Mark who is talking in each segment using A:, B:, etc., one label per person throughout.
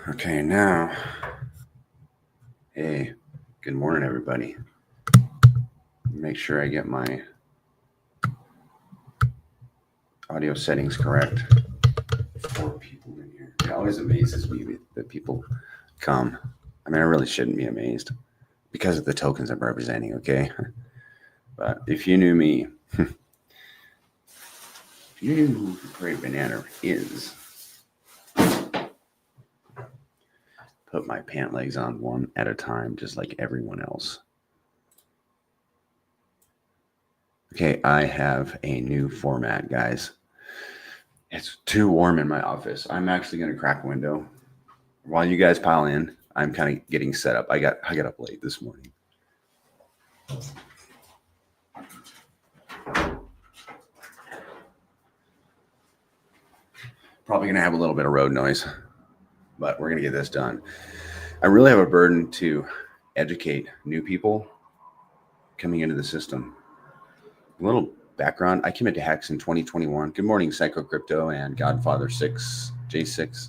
A: Okay, now, hey, good morning, everybody. Make sure I get my audio settings correct. 4 people in here. It always amazes me that people come. I mean, I really shouldn't be amazed because of the tokens I'm representing, okay? But if you knew me, if you knew who the Great Banana is, put my pant legs on one at a time, just like everyone else. Okay, I have a new format, guys. It's too warm in my office. I'm actually going to crack a window. While you guys pile in, I'm kind of getting set up. I got up late this morning. Probably going to have a little bit of road noise, but we're going to get this done. I really have a burden to educate new people coming into the system. A little background. I came into Hex in 2021. Good morning, Psycho Crypto and Godfather 6, J6.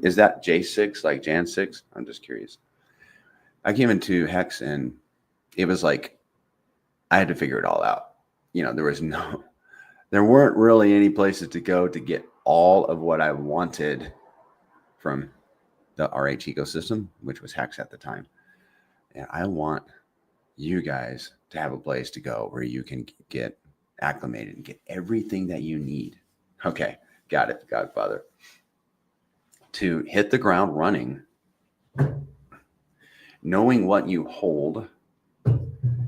A: Is that J6, like Jan 6? I'm just curious. I came into Hex and it was like, I had to figure it all out. You know, there weren't really any places to go to get all of what I wanted from the RH ecosystem, which was Hex at the time. And I want you guys to have a place to go where you can get acclimated and get everything that you need. Okay, got it, Godfather. To hit the ground running, knowing what you hold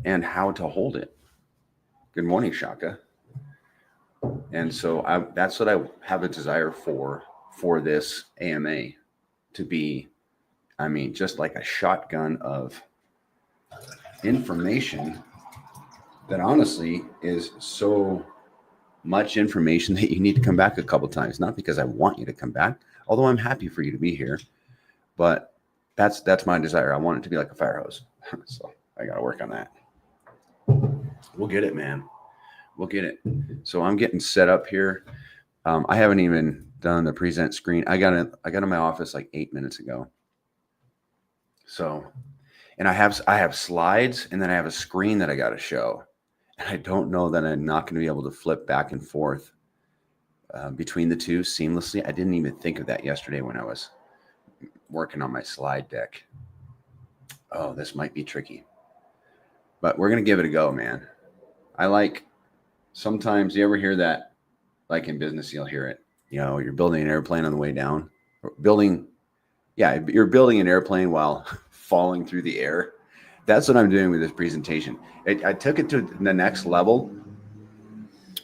A: and how to hold it. Good morning, Shaka. And so that's what I have a desire for this AMA to be, I mean, just like a shotgun of information that honestly is so much information that you need to come back a couple times. Not because I want you to come back, although I'm happy for you to be here, but that's my desire. I want it to be like a fire hose. So I got to work on that. We'll get it, man. We'll get it. So I'm getting set up here. I haven't even done the present screen. I got in my office like 8 minutes ago. So, and I have slides, and then I have a screen that I got to show. And I don't know that I'm not going to be able to flip back and forth between the two seamlessly. I didn't even think of that yesterday when I was working on my slide deck. Oh, this might be tricky. But we're going to give it a go, man. Sometimes you ever hear that, like in business, you'll hear it. You know, you're building an airplane on the way down. You're building an airplane while falling through the air. That's what I'm doing with this presentation. I took it to the next level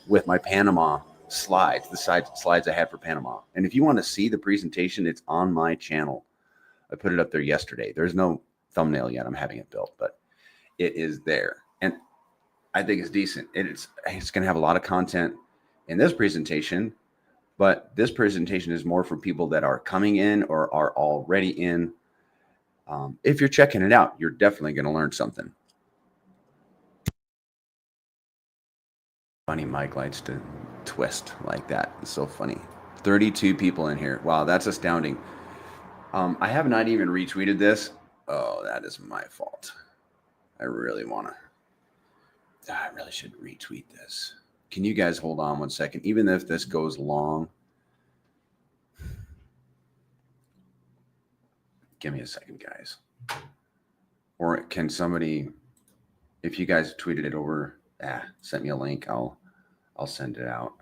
A: with my Panama slides, the slides I had for Panama. And if you want to see the presentation, it's on my channel. I put it up there yesterday. There's no thumbnail yet. I'm having it built, but it is there. And I think it's decent. It's going to have a lot of content in this presentation, but this presentation is more for people that are coming in or are already in. If you're checking it out, you're definitely going to learn something. Funny mic lights to twist like that. It's so funny. 32 people in here. Wow, that's astounding. I have not even retweeted this. Oh, that is my fault. I really should retweet this. Can you guys hold on 1 second? Even if this goes long, give me a second, guys. Or can somebody, if you guys tweeted it over, send me a link, I'll send it out.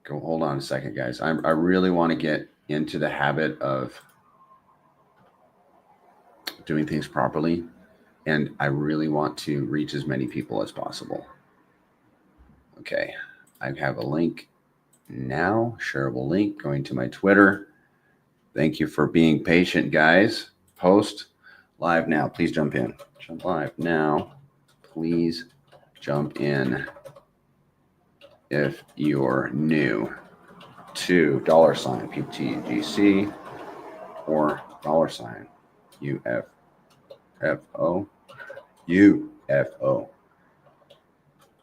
A: Go hold on a second, guys. I really want to get into the habit of doing things properly, and I really want to reach as many people as possible. Okay, I have a link now, shareable link going to my Twitter. Thank you for being patient, guys. Post live now. Please jump in. Jump live now. Please jump in if you're new to $ pTGC or $UFO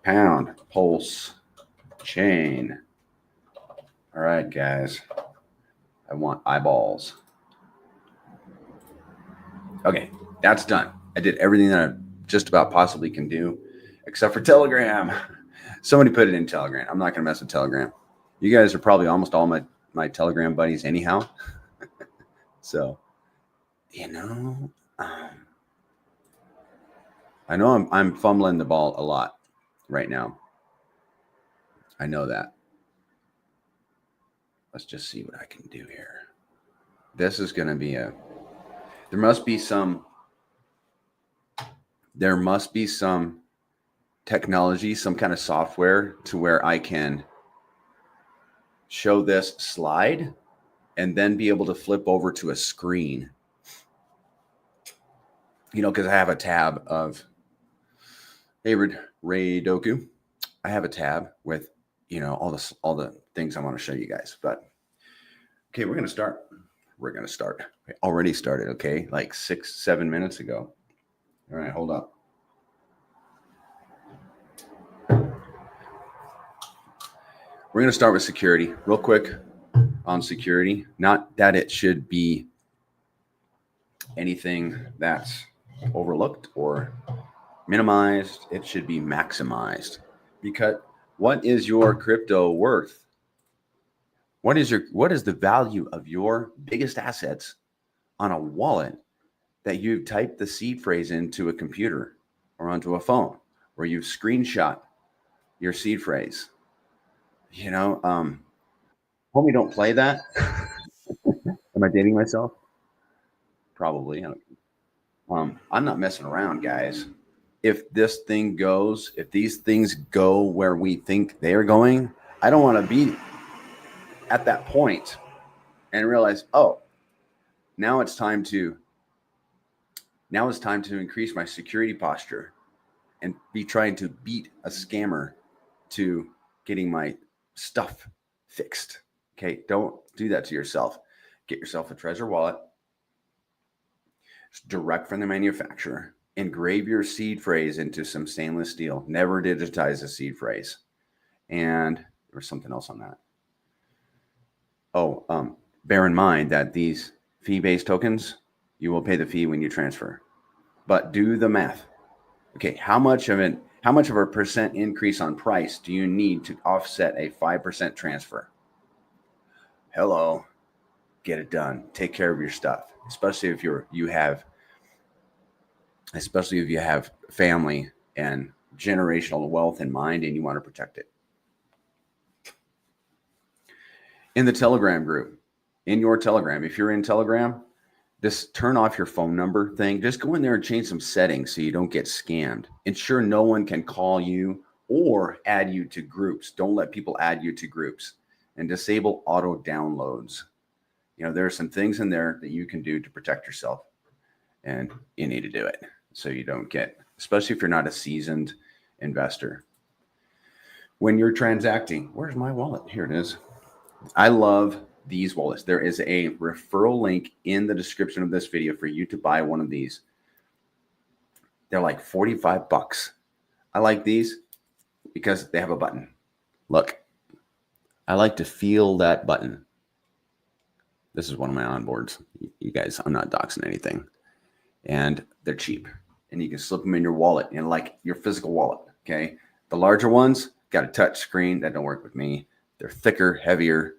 A: pound pulse chain All right, guys. I want eyeballs. Okay, that's done. I did everything that I just about possibly can do, except for Telegram. Somebody put it in Telegram. I'm not going to mess with Telegram. You guys are probably almost all my Telegram buddies anyhow. So, you know, I know I'm fumbling the ball a lot right now. I know that. Let's just see what I can do here. This is going to be there must be some technology, some kind of software to where I can show this slide and then be able to flip over to a screen. You know, because I have a tab of, hey, Ray Doku. I have a tab with, you know, all the things I want to show you guys. But okay, we're gonna start. We already started. Okay, like 6-7 minutes ago. All right, hold up. We're gonna start with security real quick on security. Not that it should be anything that's overlooked or minimized. It should be maximized. Because what is your crypto worth? What is the value of your biggest assets on a wallet that you've typed the seed phrase into a computer or onto a phone, where you've screenshot your seed phrase? You know, homie, don't play that. Am I dating myself? Probably. I'm not messing around, guys. If these things go where we think they're going, I don't want to be at that point and realize, oh, now it's time to increase my security posture and be trying to beat a scammer to getting my stuff fixed. Okay, don't do that to yourself. Get yourself a Trezor wallet. It's direct from the manufacturer. Engrave your seed phrase into some stainless steel. Never digitize the seed phrase. And there was something else on that. Oh, bear in mind that these fee-based tokens, you will pay the fee when you transfer. But do the math. Okay, how much of a percent increase on price do you need to offset a 5% transfer? Hello, get it done. Take care of your stuff, especially if you have family and generational wealth in mind and you want to protect it. In the Telegram group, in your Telegram, if you're in Telegram, just turn off your phone number thing. Just go in there and change some settings so you don't get scammed. Ensure no one can call you or add you to groups. Don't let people add you to groups. And disable auto downloads. You know, there are some things in there that you can do to protect yourself, and you need to do it so you don't get, especially if you're not a seasoned investor. When you're transacting, where's my wallet? Here it is. I love these wallets. There is a referral link in the description of this video for you to buy one of these. They're like $45. I like these because they have a button. Look, I like to feel that button. This is one of my onboards. You guys, I'm not doxing anything. And they're cheap. And you can slip them in your wallet, in like your physical wallet, okay? The larger ones got a touch screen. That don't work with me. They're thicker, heavier.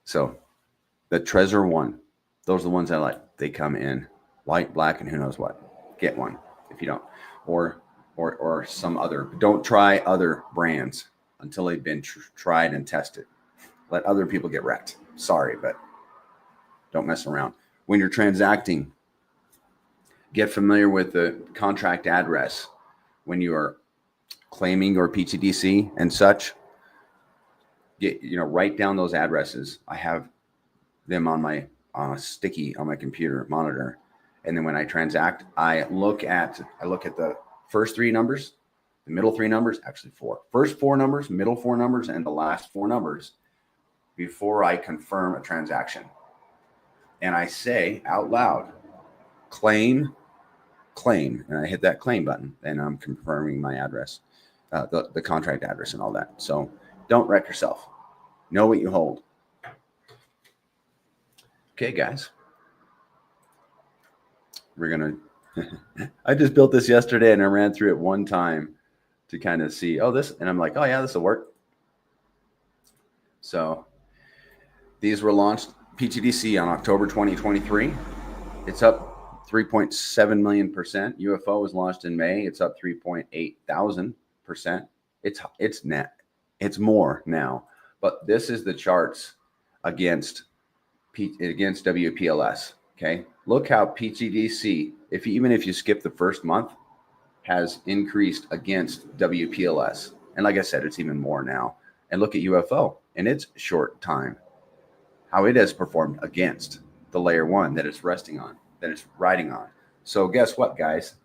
A: So the Trezor one, those are the ones I like. They come in white, black, and who knows what. Get one if you don't. Or some other. Don't try other brands until they've been tried and tested. Let other people get wrecked. Sorry, but don't mess around. When you're transacting, get familiar with the contract address. When you are claiming your pTGC and such, write down those addresses. I have them on my sticky on my computer monitor, and then when I transact, I look at the first three numbers, the middle three numbers, actually four. First four numbers, middle four numbers, and the last four numbers before I confirm a transaction. And I say out loud, claim, and I hit that claim button, and I'm confirming my address, the contract address and all that. So don't wreck yourself. Know what you hold. Okay, guys. We're going to, I just built this yesterday and I ran through it one time to kind of see, oh, this, and I'm like, oh yeah, this will work. So these were launched pTGC on October 2023. It's up 3.7 million %. UFO was launched in May. It's up 3.8,000%. It's net. It's more now. But this is the charts against WPLS. Okay, look how pTGC, even if you skip the first month, has increased against WPLS. And like I said, it's even more now. And look at UFO in its short time, how it has performed against the layer one that it's resting on, that it's riding on. So guess what, guys?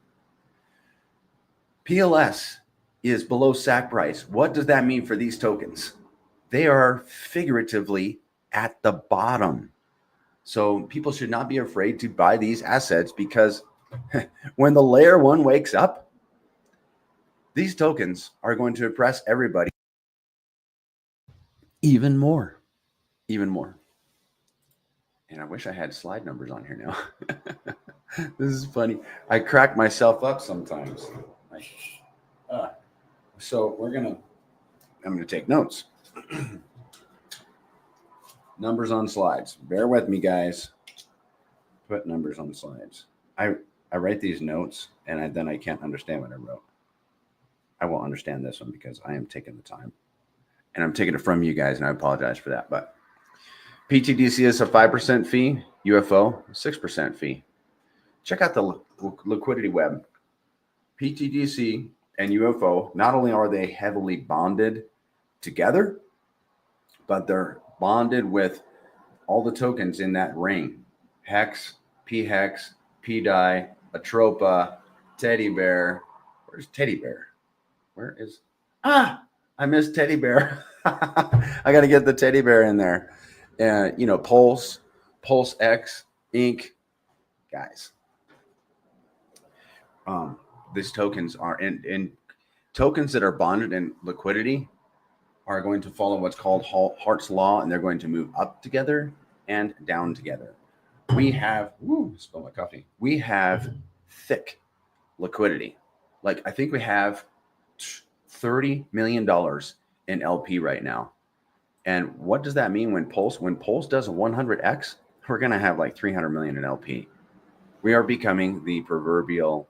A: PLS is below SAC price. What does that mean for these tokens? They are figuratively at the bottom. So people should not be afraid to buy these assets, because when the layer one wakes up, these tokens are going to impress everybody even more. And I wish I had slide numbers on here now. This is funny. I crack myself up sometimes. So I'm gonna take notes. Numbers on slides. Bear with me, guys. Put numbers on slides. I write these notes and then I can't understand what I wrote. I won't understand this one because I am taking the time. And I'm taking it from you guys, and I apologize for that. But pTGC is a 5% fee. UFO, 6% fee. Check out the liquidity web. pTGC and UFO, not only are they heavily bonded together, but they're bonded with all the tokens in that ring. Hex, P-Hex, P-Die, Atropa, Teddy Bear. Where's Teddy Bear? Where is... I missed Teddy Bear. I got to get the Teddy Bear in there. And, Pulse X, Inc. Guys. These tokens are in tokens that are bonded in liquidity are going to follow what's called Hart's Law, and they're going to move up together and down together. We have, spill my coffee. We have thick liquidity. Like, I think we have $30 million in LP right now. And what does that mean when Pulse does a 100x? We're going to have like 300 million in LP. We are becoming the proverbial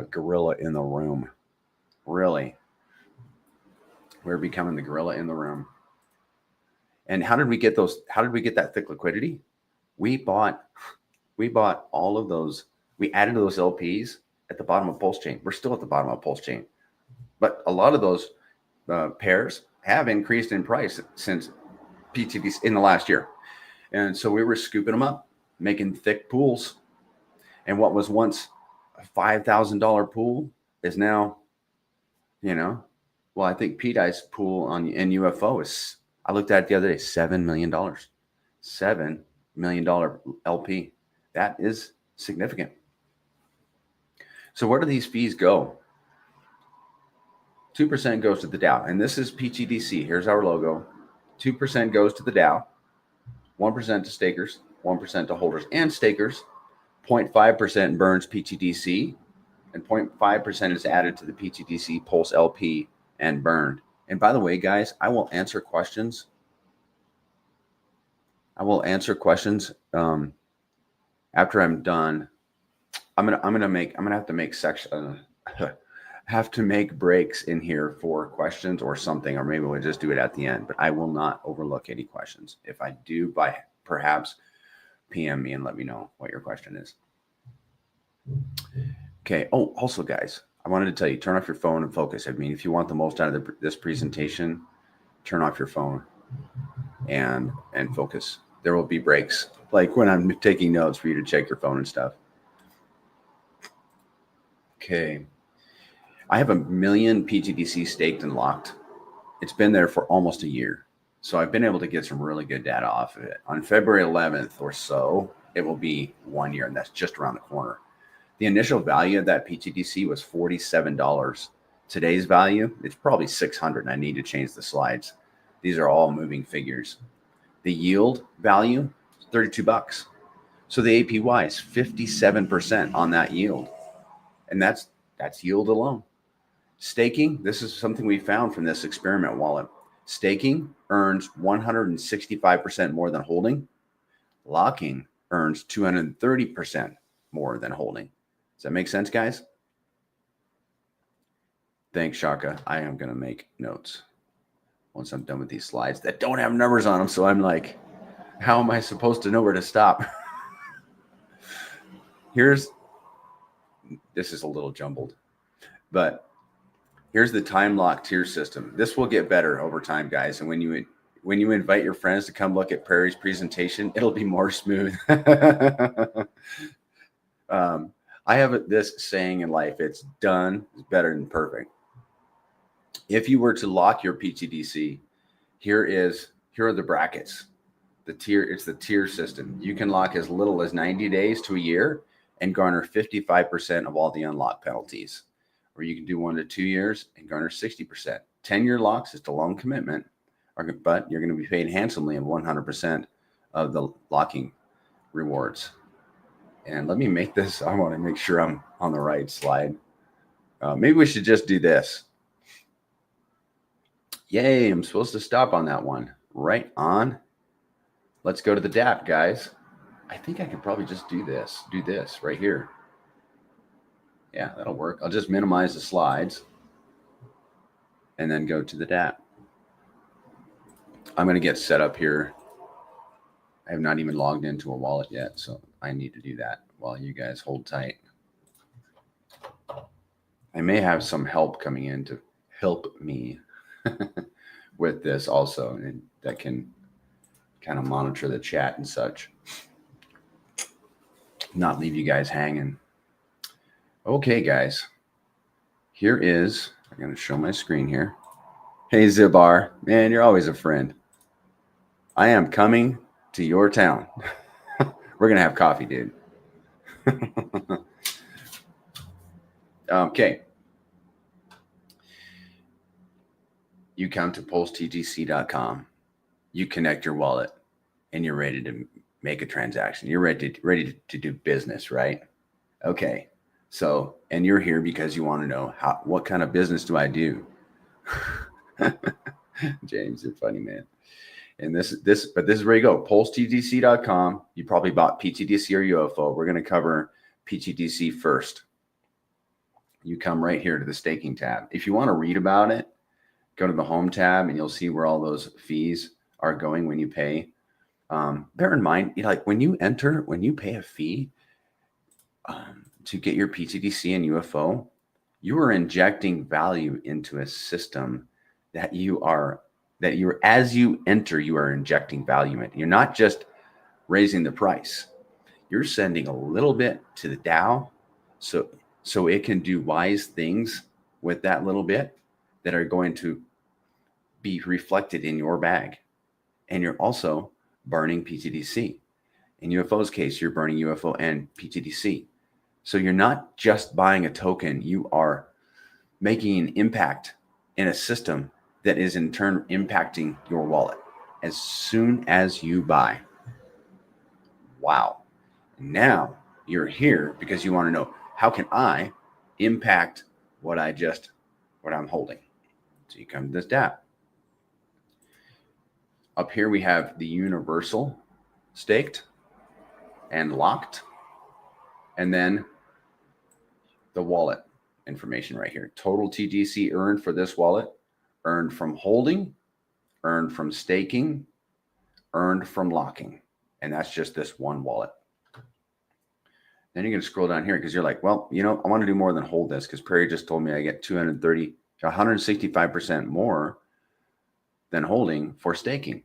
A: gorilla in the room. Really. We're becoming the gorilla in the room. And how did we get that thick liquidity? We bought all of those. We added those LPs at the bottom of Pulse Chain. We're still at the bottom of Pulse Chain. But a lot of those pairs have increased in price since pTGC in the last year. And so we were scooping them up, making thick pools. And what was once a $5,000 pool is now, I think P-Die's pool in UFO is, I looked at it the other day, $7 million. $7 million LP. That is significant. So where do these fees go? 2% goes to the DAO. And this is pTGC. Here's our logo. 2% goes to the DAO. 1% to stakers. 1% to holders and stakers. 0.5% burns pTGC. And 0.5% is added to the pTGC Pulse LP and burned. And by the way, guys, I will answer questions. After I'm done. I'm gonna have to make breaks in here for questions or something, or maybe we'll just do it at the end. But I will not overlook any questions. If I do, perhaps PM me and let me know what your question is. Okay. Oh, also, guys, I wanted to tell you, turn off your phone and focus. I mean, if you want the most out of this presentation, turn off your phone and focus. There will be breaks, like when I'm taking notes for you to check your phone and stuff. Okay. I have 1 million pTGC staked and locked. It's been there for almost a year. So I've been able to get some really good data off of it. On February 11th or so, it will be 1 year, and that's just around the corner. The initial value of that pTGC was $47. Today's value, it's probably $600, and I need to change the slides. These are all moving figures. The yield value, $32. So the APY is 57% on that yield. And that's yield alone. Staking, this is something we found from this experiment wallet. Staking earns 165% more than holding. Locking earns 230% more than holding. Does that make sense, guys? Thanks, Shaka. I am going to make notes once I'm done with these slides that don't have numbers on them. So I'm like, how am I supposed to know where to stop? This is a little jumbled, but here's the time lock tier system. This will get better over time, guys. And when you invite your friends to come look at Prairie's presentation, it'll be more smooth. I have this saying in life: it's done is better than perfect. If you were to lock your pTGC, here are the brackets. It's the tier system. You can lock as little as 90 days to a year and garner 55% of all the unlock penalties. Or you can do 1 to 2 years and garner 60%. 10-year locks is a long commitment, but you're going to be paid handsomely in 100% of the locking rewards. And let me make this. I want to make sure I'm on the right slide. Maybe we should just do this. Yay, I'm supposed to stop on that one. Right on. Let's go to the DApp, guys. I think I could probably just do this right here. Yeah, that'll work. I'll just minimize the slides and then go to the DApp. I'm going to get set up here. I have not even logged into a wallet yet, so I need to do that while you guys hold tight. I may have some help coming in to help me with this also, and that can kind of monitor the chat and such. Not leave you guys hanging. Okay, guys. I'm going to show my screen here. Hey, Zibar. Man, you're always a friend. I am coming to your town. We're going to have coffee, dude. Okay. You come to pulsetgc.com. You connect your wallet, and you're ready to make a transaction. You're ready to do business, right? Okay. So, and you're here because you want to know what kind of business do I do? James, you're funny, man. And this is where you go. pulsetgc.com. You probably bought pTGC or UFO. We're going to cover pTGC first. You come right here to the staking tab. If you want to read about it, go to the home tab and you'll see where all those fees are going when you pay. Bear in mind, when you pay a fee to get your pTGC and UFO, you are injecting value into a system as you enter, you are injecting value in. You're not just raising the price. You're sending a little bit to the DAO so it can do wise things with that little bit that are going to be reflected in your bag. And you're also burning pTGC. In UFO's case, you're burning UFO and pTGC. So you're not just buying a token, you are making an impact in a system that is in turn impacting your wallet as soon as you buy. Wow. Now you're here because you want to know, how can I impact what I'm holding? So you come to this DApp. Up here we have the universal staked and locked, and then the wallet information right here. Total TGC earned for this wallet, earned from holding, earned from staking, earned from locking. And that's just this one wallet. Then you're going to scroll down here because you're like, well, I want to do more than hold this because Prairie just told me I get 165% more than holding for staking.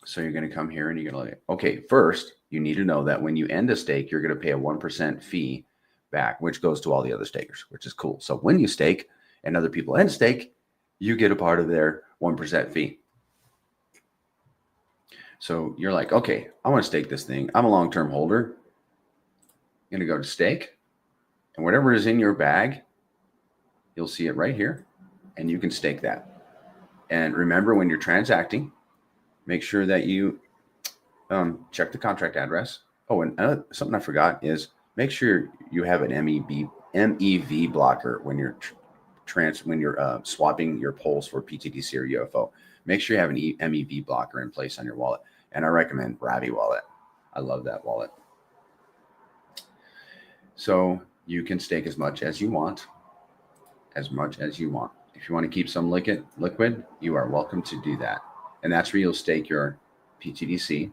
A: So you're going to come here and you're going to okay, first, you need to know that when you end a stake, you're going to pay a 1% fee back, which goes to all the other stakers, which is cool. So when you stake and other people end stake, you get a part of their 1% fee. So you're like, okay, I want to stake this thing. I'm a long-term holder. I'm going to go to stake, and whatever is in your bag, you'll see it right here, and you can stake that. And remember, when you're transacting, make sure that you check the contract address. Oh, and something I forgot is make sure you have an MEV blocker when you're swapping your poles for pTGC or UFO. Make sure you have an MEV blocker in place on your wallet. And I recommend Ravi Wallet. I love that wallet. So you can stake as much as you want, If you want to keep some liquid, you are welcome to do that. And that's where you'll stake your pTGC.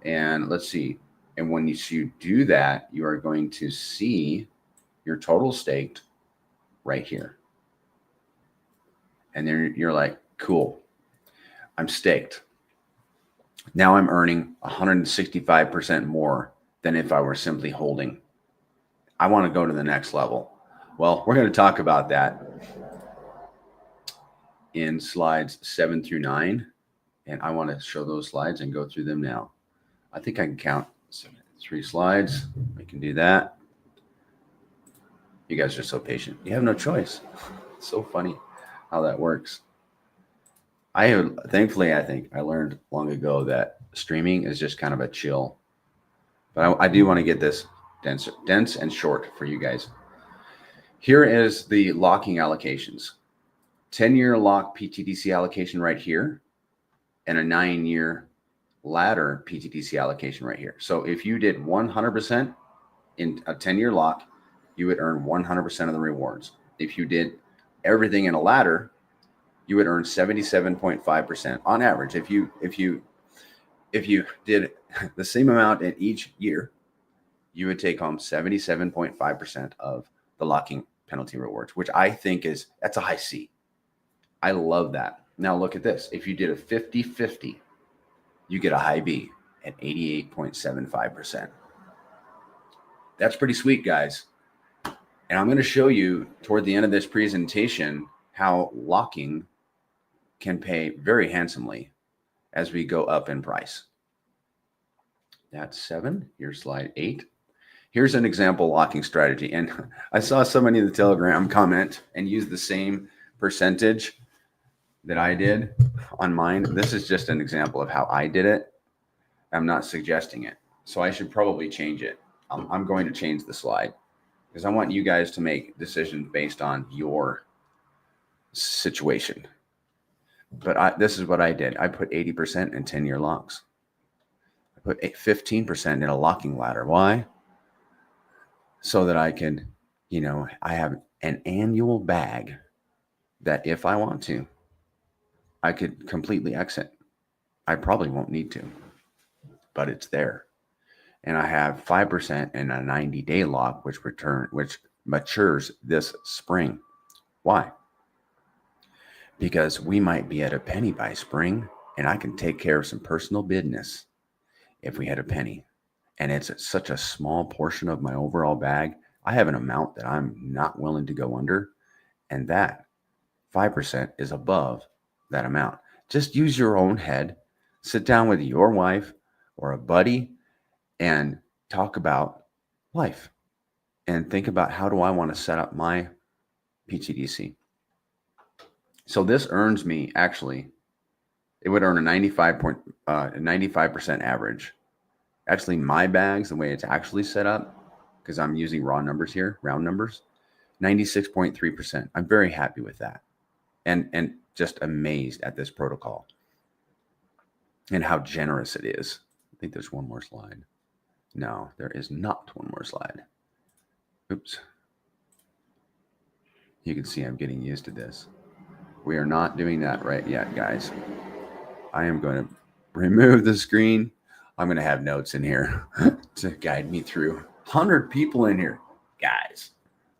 A: And let's see. And when you do that, you are going to see your total staked right here. And then you're like, cool, I'm staked. Now I'm earning 165% more than if I were simply holding. I want to go to the next level. Well, we're going to talk about that in slides 7 through 9. And I want to show those slides and go through them now. I think I can count 3 slides. We can do that. You guys are so patient. You have no choice. It's so funny how that works. Thankfully, I think I learned long ago that streaming is just kind of a chill. But I do want to get this dense and short for you guys. Here is the locking allocations. 10-year lock pTGC allocation right here, and a 9-year ladder pTGC allocation right here. So if you did 100% in a 10-year lock, you would earn 100% of the rewards. If you did everything in a ladder, you would earn 77.5% on average. If you did the same amount in each year, you would take home 77.5% of the locking penalty rewards, which I think that's a high C. I love that. Now look at this. If you did a 50-50, you get a high B at 88.75%. That's pretty sweet, guys. And I'm going to show you toward the end of this presentation how locking can pay very handsomely as we go up in price. That's 7. Here's slide 8. Here's an example locking strategy. And I saw somebody in the Telegram comment and use the same percentage that I did on mine. This is just an example of how I did it. I'm not suggesting it. So I should probably change it. I'm going to change the slide because I want you guys to make decisions based on your situation. But this is what I did. I put 80% in 10-year locks. I put 15% in a locking ladder. Why? So that I can, I have an annual bag that if I want to, I could completely exit. I probably won't need to, but it's there. And I have 5% in a 90-day lock, which matures this spring. Why? Because we might be at a penny by spring, and I can take care of some personal business if we had a penny. And it's such a small portion of my overall bag. I have an amount that I'm not willing to go under, and that 5% is above that amount. Just use your own head, sit down with your wife or a buddy and talk about life and think about, how do I want to set up my pTGC? So this earns me, actually, it would earn a 95% average. Actually, my bags, the way it's actually set up, because I'm using raw numbers here, round numbers, 96.3%. I'm very happy with that. And just amazed at this protocol and how generous it is. I think there's one more slide. No, there is not one more slide. Oops. You can see I'm getting used to this. We are not doing that right yet, guys. I am going to remove the screen. I'm going to have notes in here to guide me through. 100 people in here. Guys,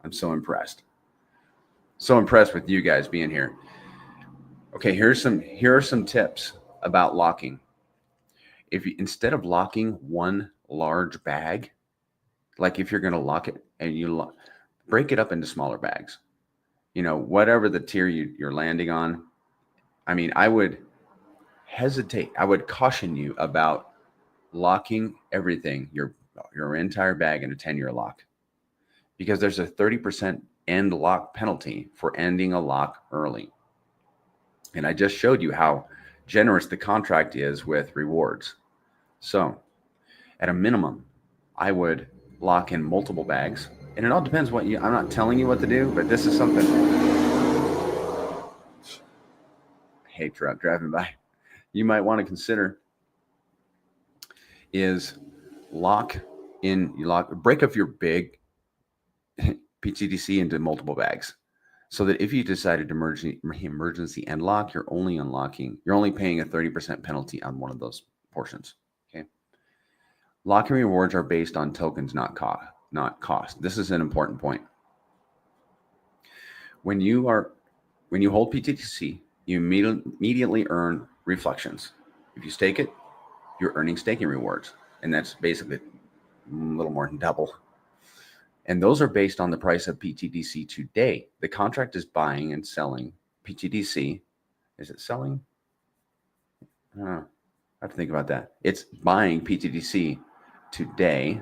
A: I'm so impressed. So impressed with you guys being here. Okay, here are some tips about locking. If you, instead of locking one large bag, like if you're going to lock it and you break it up into smaller bags, whatever the tier you're landing on. I mean, I would hesitate. I would caution you about locking everything, your entire bag in a 10-year lock, because there's a 30% end lock penalty for ending a lock early. And I just showed you how generous the contract is with rewards. So at a minimum, I would lock in multiple bags. And it all depends what I'm not telling you what to do, but this is something. Hey, truck driving by. You might want to consider is break up your big pTGC into multiple bags, so that if you decided to emergency end lock, you're only paying a 30% penalty on one of those portions. Okay. Locking rewards are based on tokens, not cost. This is an important point. When you hold pTGC, you immediately earn reflections. If you stake it, you're earning staking rewards, and that's basically a little more than double. And those are based on the price of pTGC today. The contract is buying and selling pTGC. Is it selling? I have to think about that. It's buying pTGC today.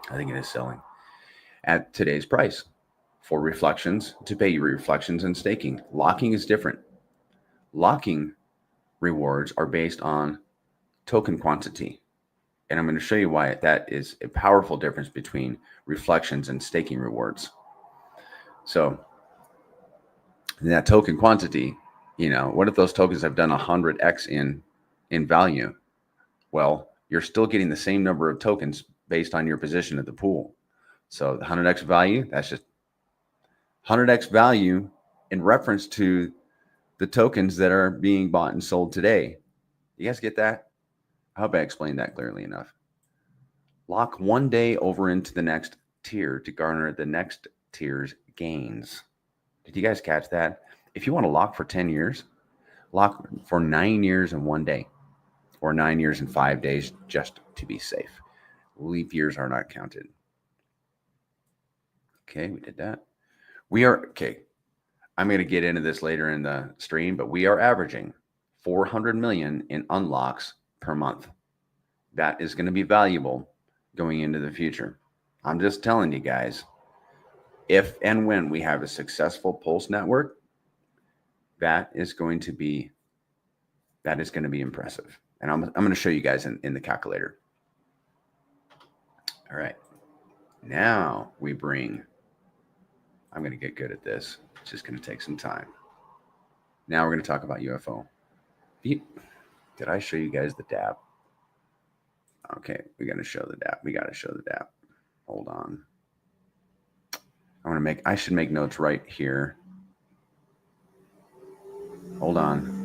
A: I think it is selling at today's price for reflections to pay you reflections and staking. Locking is different. Locking rewards are based on token quantity. And I'm going to show you why that is a powerful difference between reflections and staking rewards. So that token quantity, what if those tokens have done 100x in value? Well, you're still getting the same number of tokens based on your position at the pool. So the 100x value, that's just 100x value in reference to the tokens that are being bought and sold today. You guys get that? I hope I explained that clearly enough. Lock one day over into the next tier to garner the next tier's gains. Did you guys catch that? If you want to lock for 10 years, lock for 9 years and 1 day, or 9 years and 5 days, just to be safe. Leap years are not counted. Okay, we did that. I'm going to get into this later in the stream, but we are averaging 400 million in unlocks per month. That is going to be valuable going into the future. I'm just telling you guys, if and when we have a successful Pulse network, that is going to be impressive. And I'm going to show you guys in the calculator. All right. Now I'm going to get good at this. It's just going to take some time. Now we're going to talk about UFO. Did I show you guys the dApp? Okay, we got to show the dApp. Hold on. I should make notes right here. Hold on.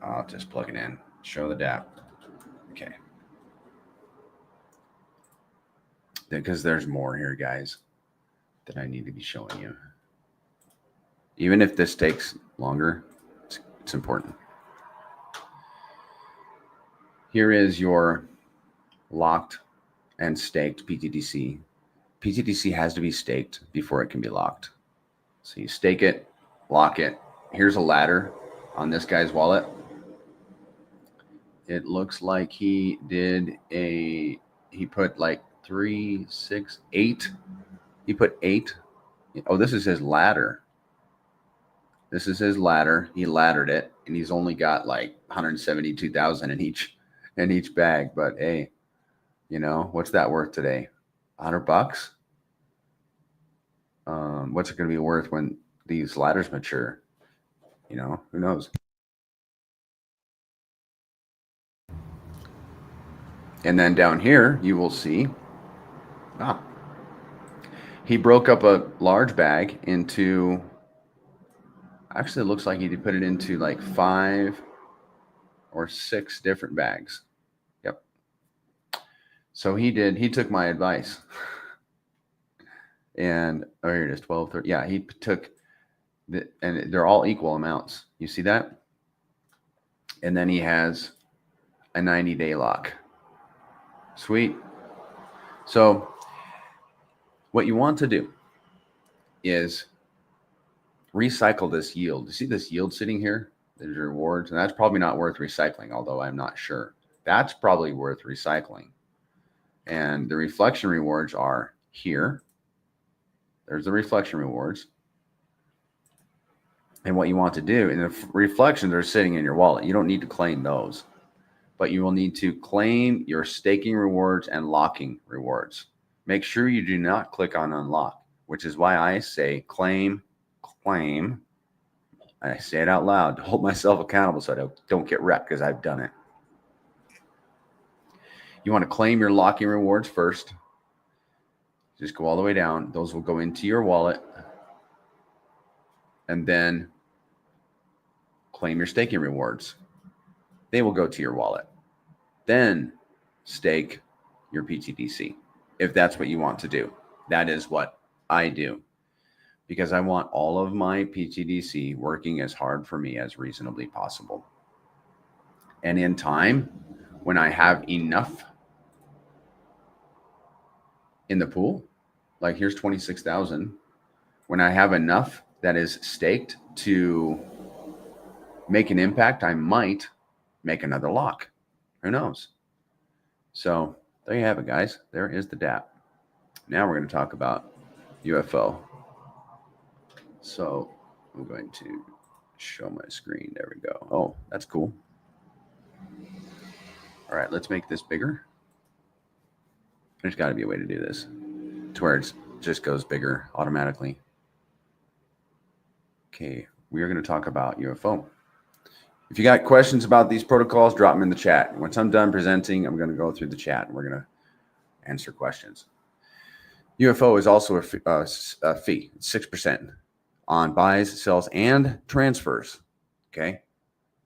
A: I'll just plug it in. Show the dApp. Okay. Because there's more here, guys, that I need to be showing you. Even if this takes longer, it's important. Here is your locked and staked pTGC. pTGC has to be staked before it can be locked. So you stake it, lock it. Here's a ladder on this guy's wallet. It looks like he put like 3, 6, 8. He put 8. Oh, this is his ladder. He laddered it, and he's only got like 172,000 in each bag. But hey, what's that worth today? $100. What's it going to be worth when these ladders mature? Who knows? And then down here, you will see, he broke up a large bag into, actually it looks like he put it into like 5 or 6 different bags. Yep. So he took my advice. And, here it is, 12, 30. Yeah, he took, and they're all equal amounts. You see that? And then he has a 90-day lock. Sweet. So what you want to do is recycle this yield. You see this yield sitting here? There's your rewards, and that's probably not worth recycling, although I'm not sure. That's probably worth recycling. And the reflection rewards are here. There's the reflection rewards. And what you want to do, and the reflections are sitting in your wallet. You don't need to claim those, but you will need to claim your staking rewards and locking rewards. Make sure you do not click on unlock, which is why I say claim. I say it out loud to hold myself accountable so I don't get wrecked, because I've done it. You want to claim your locking rewards first. Just go all the way down. Those will go into your wallet. And then claim your staking rewards. They will go to your wallet. Then stake your pTGC if that's what you want to do. That is what I do, because I want all of my pTGC working as hard for me as reasonably possible. And in time, when I have enough in the pool, like here's 26,000, when I have enough that is staked to make an impact, I might make another lock. Who knows? So there you have it, guys. There is the DApp. Now we're going to talk about UFO. So I'm going to show my screen. There we go. Oh, that's cool. All right, let's make this bigger. There's got to be a way to do this to where it just goes bigger automatically. Okay, we are going to talk about UFO. If you got questions about these protocols, drop them in the chat. Once I'm done presenting, I'm going to go through the chat and we're going to answer questions. UFO is also a fee, 6% on buys, sells, and transfers. Okay,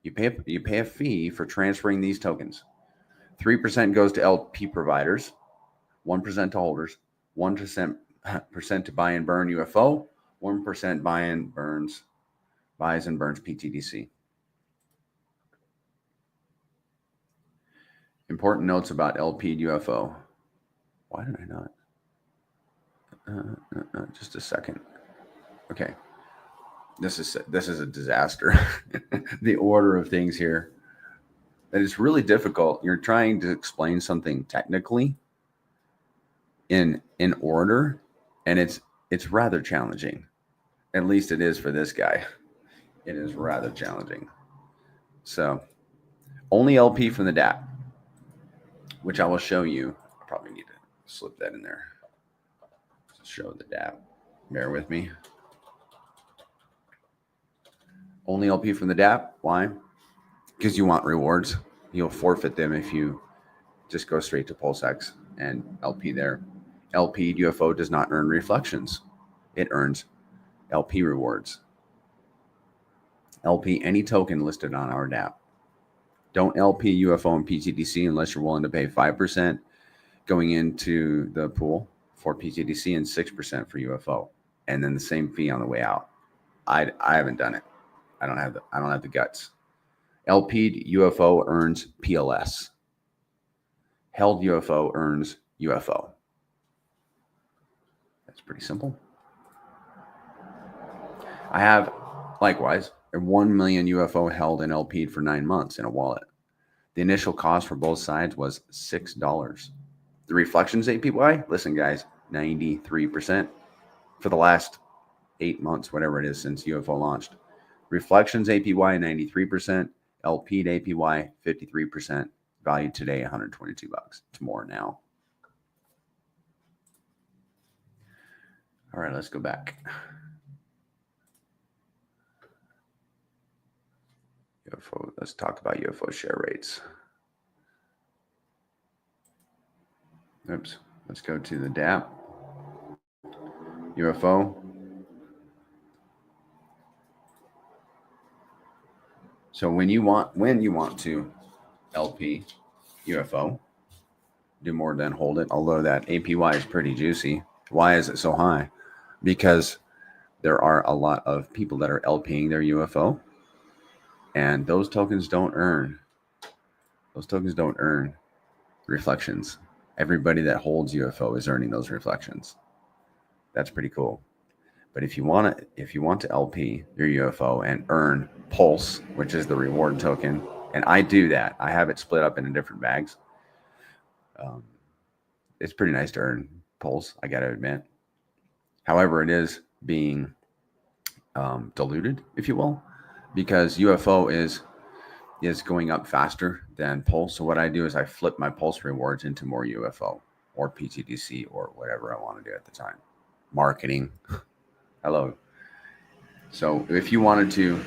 A: you pay a fee for transferring these tokens. 3% goes to LP providers, 1% to holders, 1% to buy and burn UFO, 1% buys and burns pTGC. Important notes about LP'd UFO. Why did I not? Just a second. Okay. This is a disaster. The order of things here. That is really difficult. You're trying to explain something technically in order, and it's rather challenging. At least it is for this guy. It is rather challenging. So only LP from the DApp, which I will show you. I probably need to slip that in there. Show the DApp. Bear with me. Only LP from the DApp. Why? Because you want rewards. You'll forfeit them if you just go straight to PulseX and LP there. LP UFO does not earn reflections. It earns LP rewards. LP any token listed on our DApp. Don't LP UFO and pTGC unless you're willing to pay 5% going into the pool for pTGC and 6% for UFO, and then the same fee on the way out. I haven't done it. I don't have the guts. LP'd UFO earns PLS. Held UFO earns UFO. That's pretty simple. I have, likewise, a 1 million UFO held and LP'd for 9 months in a wallet. The initial cost for both sides was $6. The reflections APY, listen, guys, 93% for the last 8 months, whatever it is, since UFO launched. Reflections APY, 93%. LP'd APY, 53%. Valued today, $122. It's more now. All right, let's go back. UFO. Let's talk about UFO share rates. Oops. Let's go to the DApp. UFO. So when you want to LP UFO, do more than hold it. Although that APY is pretty juicy. Why is it so high? Because there are a lot of people that are LPing their UFO, and those tokens don't earn. Reflections. Everybody that holds UFO is earning those reflections. That's pretty cool. But if you want to LP your UFO and earn Pulse, which is the reward token, and I do that. I have it split up into different bags. It's pretty nice to earn Pulse, I got to admit. However, it is being diluted, if you will, because UFO is going up faster than Pulse. So what I do is I flip my Pulse rewards into more UFO or pTGC or whatever I want to do at the time. Marketing. Hello. So if you wanted to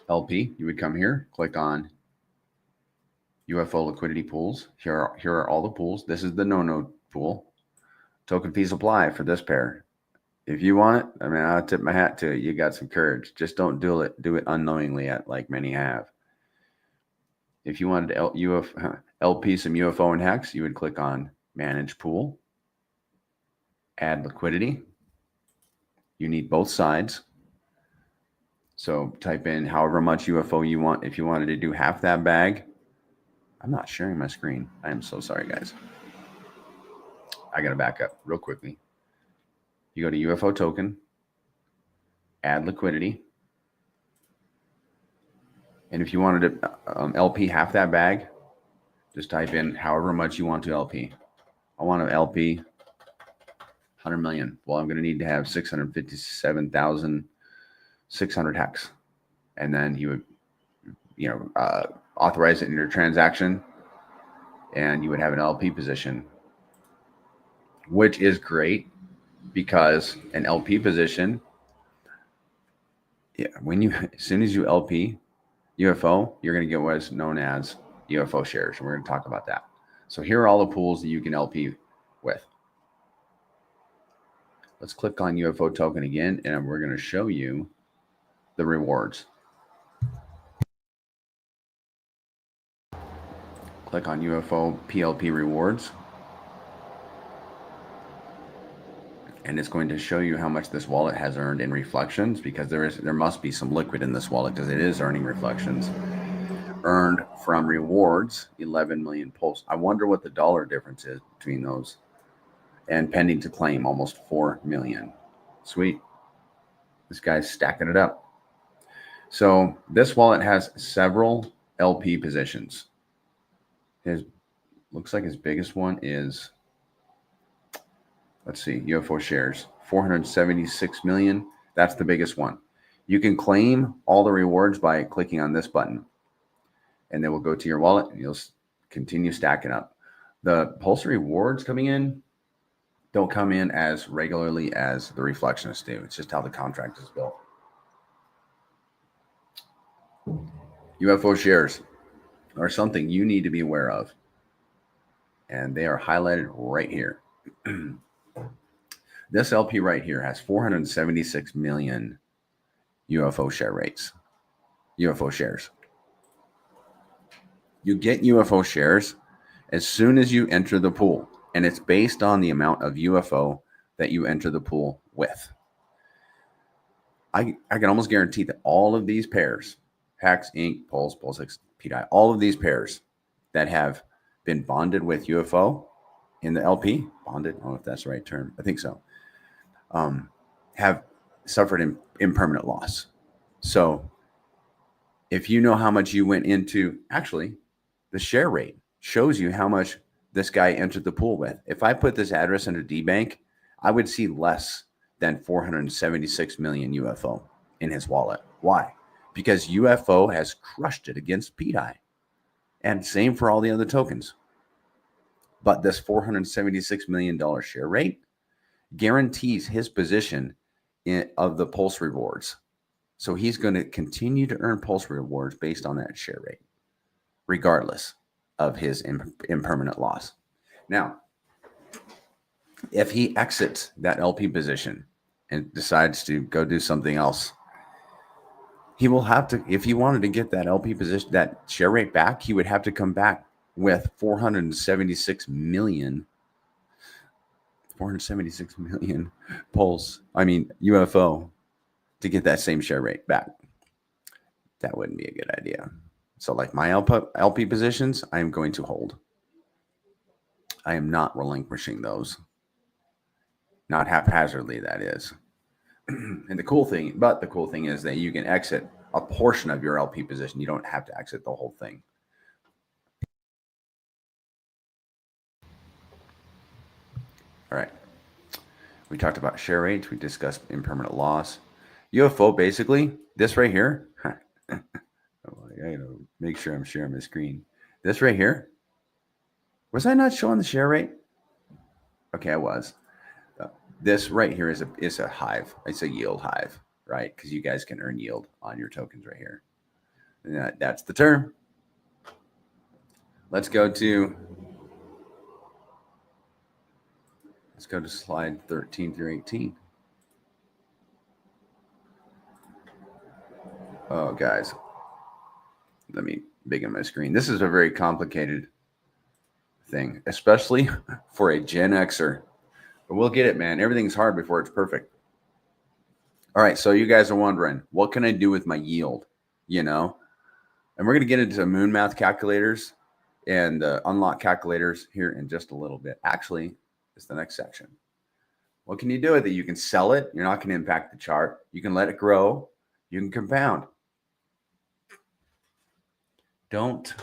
A: LP, you would come here, click on UFO liquidity pools. Here are all the pools. This is the no pool. Token fee supply for this pair. If you want it, I mean, I'll tip my hat to it. You got some courage. Just don't do it unknowingly like many have. If you wanted to LP some UFO and Hex, you would click on Manage Pool, Add Liquidity. You need both sides. So type in however much UFO you want. If you wanted to do half that bag, I'm not sharing my screen. I am so sorry, guys. I got to back up real quickly. You go to UFO token, add liquidity. And if you wanted to LP half that bag, just type in however much you want to LP. I want to LP 100 million. Well, I'm going to need to have 657,600 hex. And then you would, authorize it in your transaction, and you would have an LP position, which is great because an LP position, as soon as you LP UFO, you're going to get what is known as UFO shares. And we're going to talk about that. So here are all the pools that you can LP with. Let's click on UFO token again, and we're going to show you the rewards. Click on UFO PLP rewards. And it's going to show you how much this wallet has earned in reflections, because there must be some liquid in this wallet because it is earning reflections. Earned from rewards, 11 million pulse. I wonder what the dollar difference is between those. And pending to claim, almost 4 million. Sweet. This guy's stacking it up. So this wallet has several LP positions. Looks like his biggest one is, let's see, UFO shares, 476 million. That's the biggest one. You can claim all the rewards by clicking on this button, and they will go to your wallet and you'll continue stacking up. The Pulse rewards coming in don't come in as regularly as the reflectionists do. It's just how the contract is built. UFO shares are something you need to be aware of, and they are highlighted right here. This LP right here has 476 million UFO shares. You get UFO shares as soon as you enter the pool, and it's based on the amount of UFO that you enter the pool with. I can almost guarantee that all of these pairs, Hex, Inc., Pulse, X, PDI, all of these pairs that have been bonded with UFO in the LP, bonded, I don't know if that's the right term, I think so, have suffered impermanent loss. So if you know how much you went into, actually, the share rate shows you how much this guy entered the pool with. If I put this address into DBank, I would see less than 476 million UFO in his wallet. Why? Because UFO has crushed it against PDI. And same for all the other tokens. But this $476 million share rate guarantees his position of the Pulse rewards. So he's going to continue to earn Pulse rewards based on that share rate, regardless of his impermanent loss. Now, if he exits that LP position and decides to go do something else, he will have to, if he wanted to get that LP position, that share rate back, he would have to come back with 476 million Pulse, UFO, to get that same share rate back. That wouldn't be a good idea. So like my LP positions, I am going to hold. I am not relinquishing those. Not haphazardly, that is. And the cool thing is that you can exit a portion of your LP position. You don't have to exit the whole thing. All right. We talked about share rates. We discussed impermanent loss. UFO, basically, this right here. I gotta make sure I'm sharing my screen. This right here. Was I not showing the share rate? Okay, I was. This right here is a hive. It's a yield hive, right? Because you guys can earn yield on your tokens right here. And that's the term. Let's go to slide 13 through 18. Oh, guys, let me big on my screen. This is a very complicated thing, especially for a Gen Xer. But we'll get it, man. Everything's hard before it's perfect. All right, so you guys are wondering, what can I do with my yield? You know, and we're going to get into moon math calculators and unlock calculators here in just a little bit. Actually, it's the next section. What can you do with it? You can sell it. You're not going to impact the chart. You can let it grow. You can compound. Don't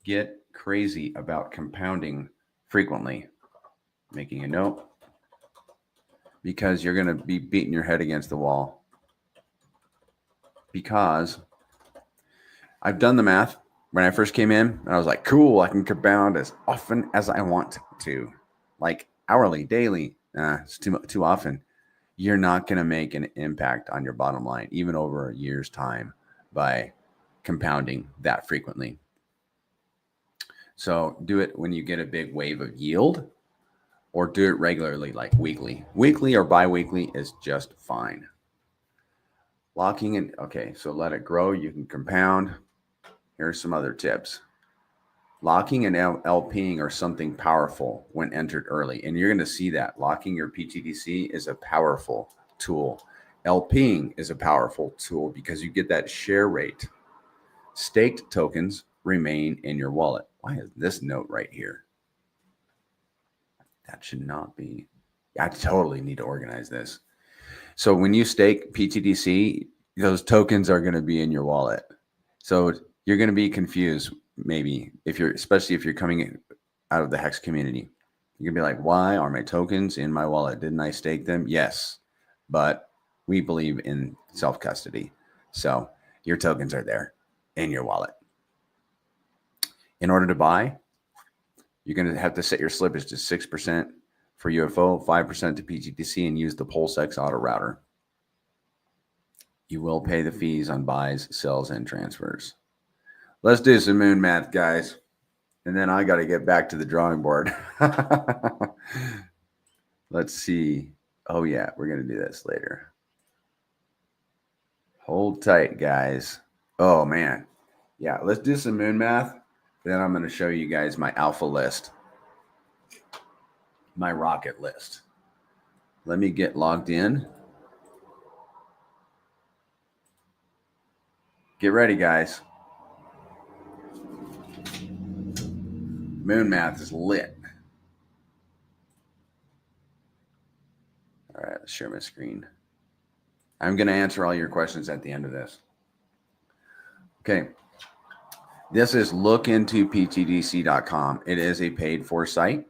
A: get crazy about compounding frequently. Making a note, because you're going to be beating your head against the wall. Because I've done the math when I first came in, and I was like, cool, I can compound as often as I want to, like hourly, daily. It's too often. You're not going to make an impact on your bottom line, even over a year's time, by compounding that frequently. So do it when you get a big wave of yield, or do it regularly, like weekly. Weekly or bi-weekly is just fine. Locking in, okay, so let it grow. You can compound. Here's some other tips. Locking and LP'ing are something powerful when entered early, and you're going to see that. Locking your pTGC is a powerful tool. LP'ing is a powerful tool because you get that share rate. Staked tokens remain in your wallet. Why is this note right here? That should not be. I totally need to organize this. So when you stake pTGC, those tokens are going to be in your wallet. So you're going to be confused, maybe, especially if you're coming out of the Hex community. You're going to be like, why are my tokens in my wallet? Didn't I stake them? Yes, but we believe in self-custody. So your tokens are there in your wallet. In order to buy, you're going to have to set your slippage to 6% for UFO, 5% to pTGC, and use the PulseX auto router. You will pay the fees on buys, sells, and transfers. Let's do some moon math, guys. And then I got to get back to the drawing board. Let's see. Oh, yeah, we're going to do this later. Hold tight, guys. Oh, man. Yeah, let's do some moon math. Then I'm going to show you guys my alpha list, my rocket list. Let me get logged in. Get ready, guys. Moon math is lit. All right, let's share my screen. I'm going to answer all your questions at the end of this. Okay. This is lookintoptgc.com. It is a paid for site.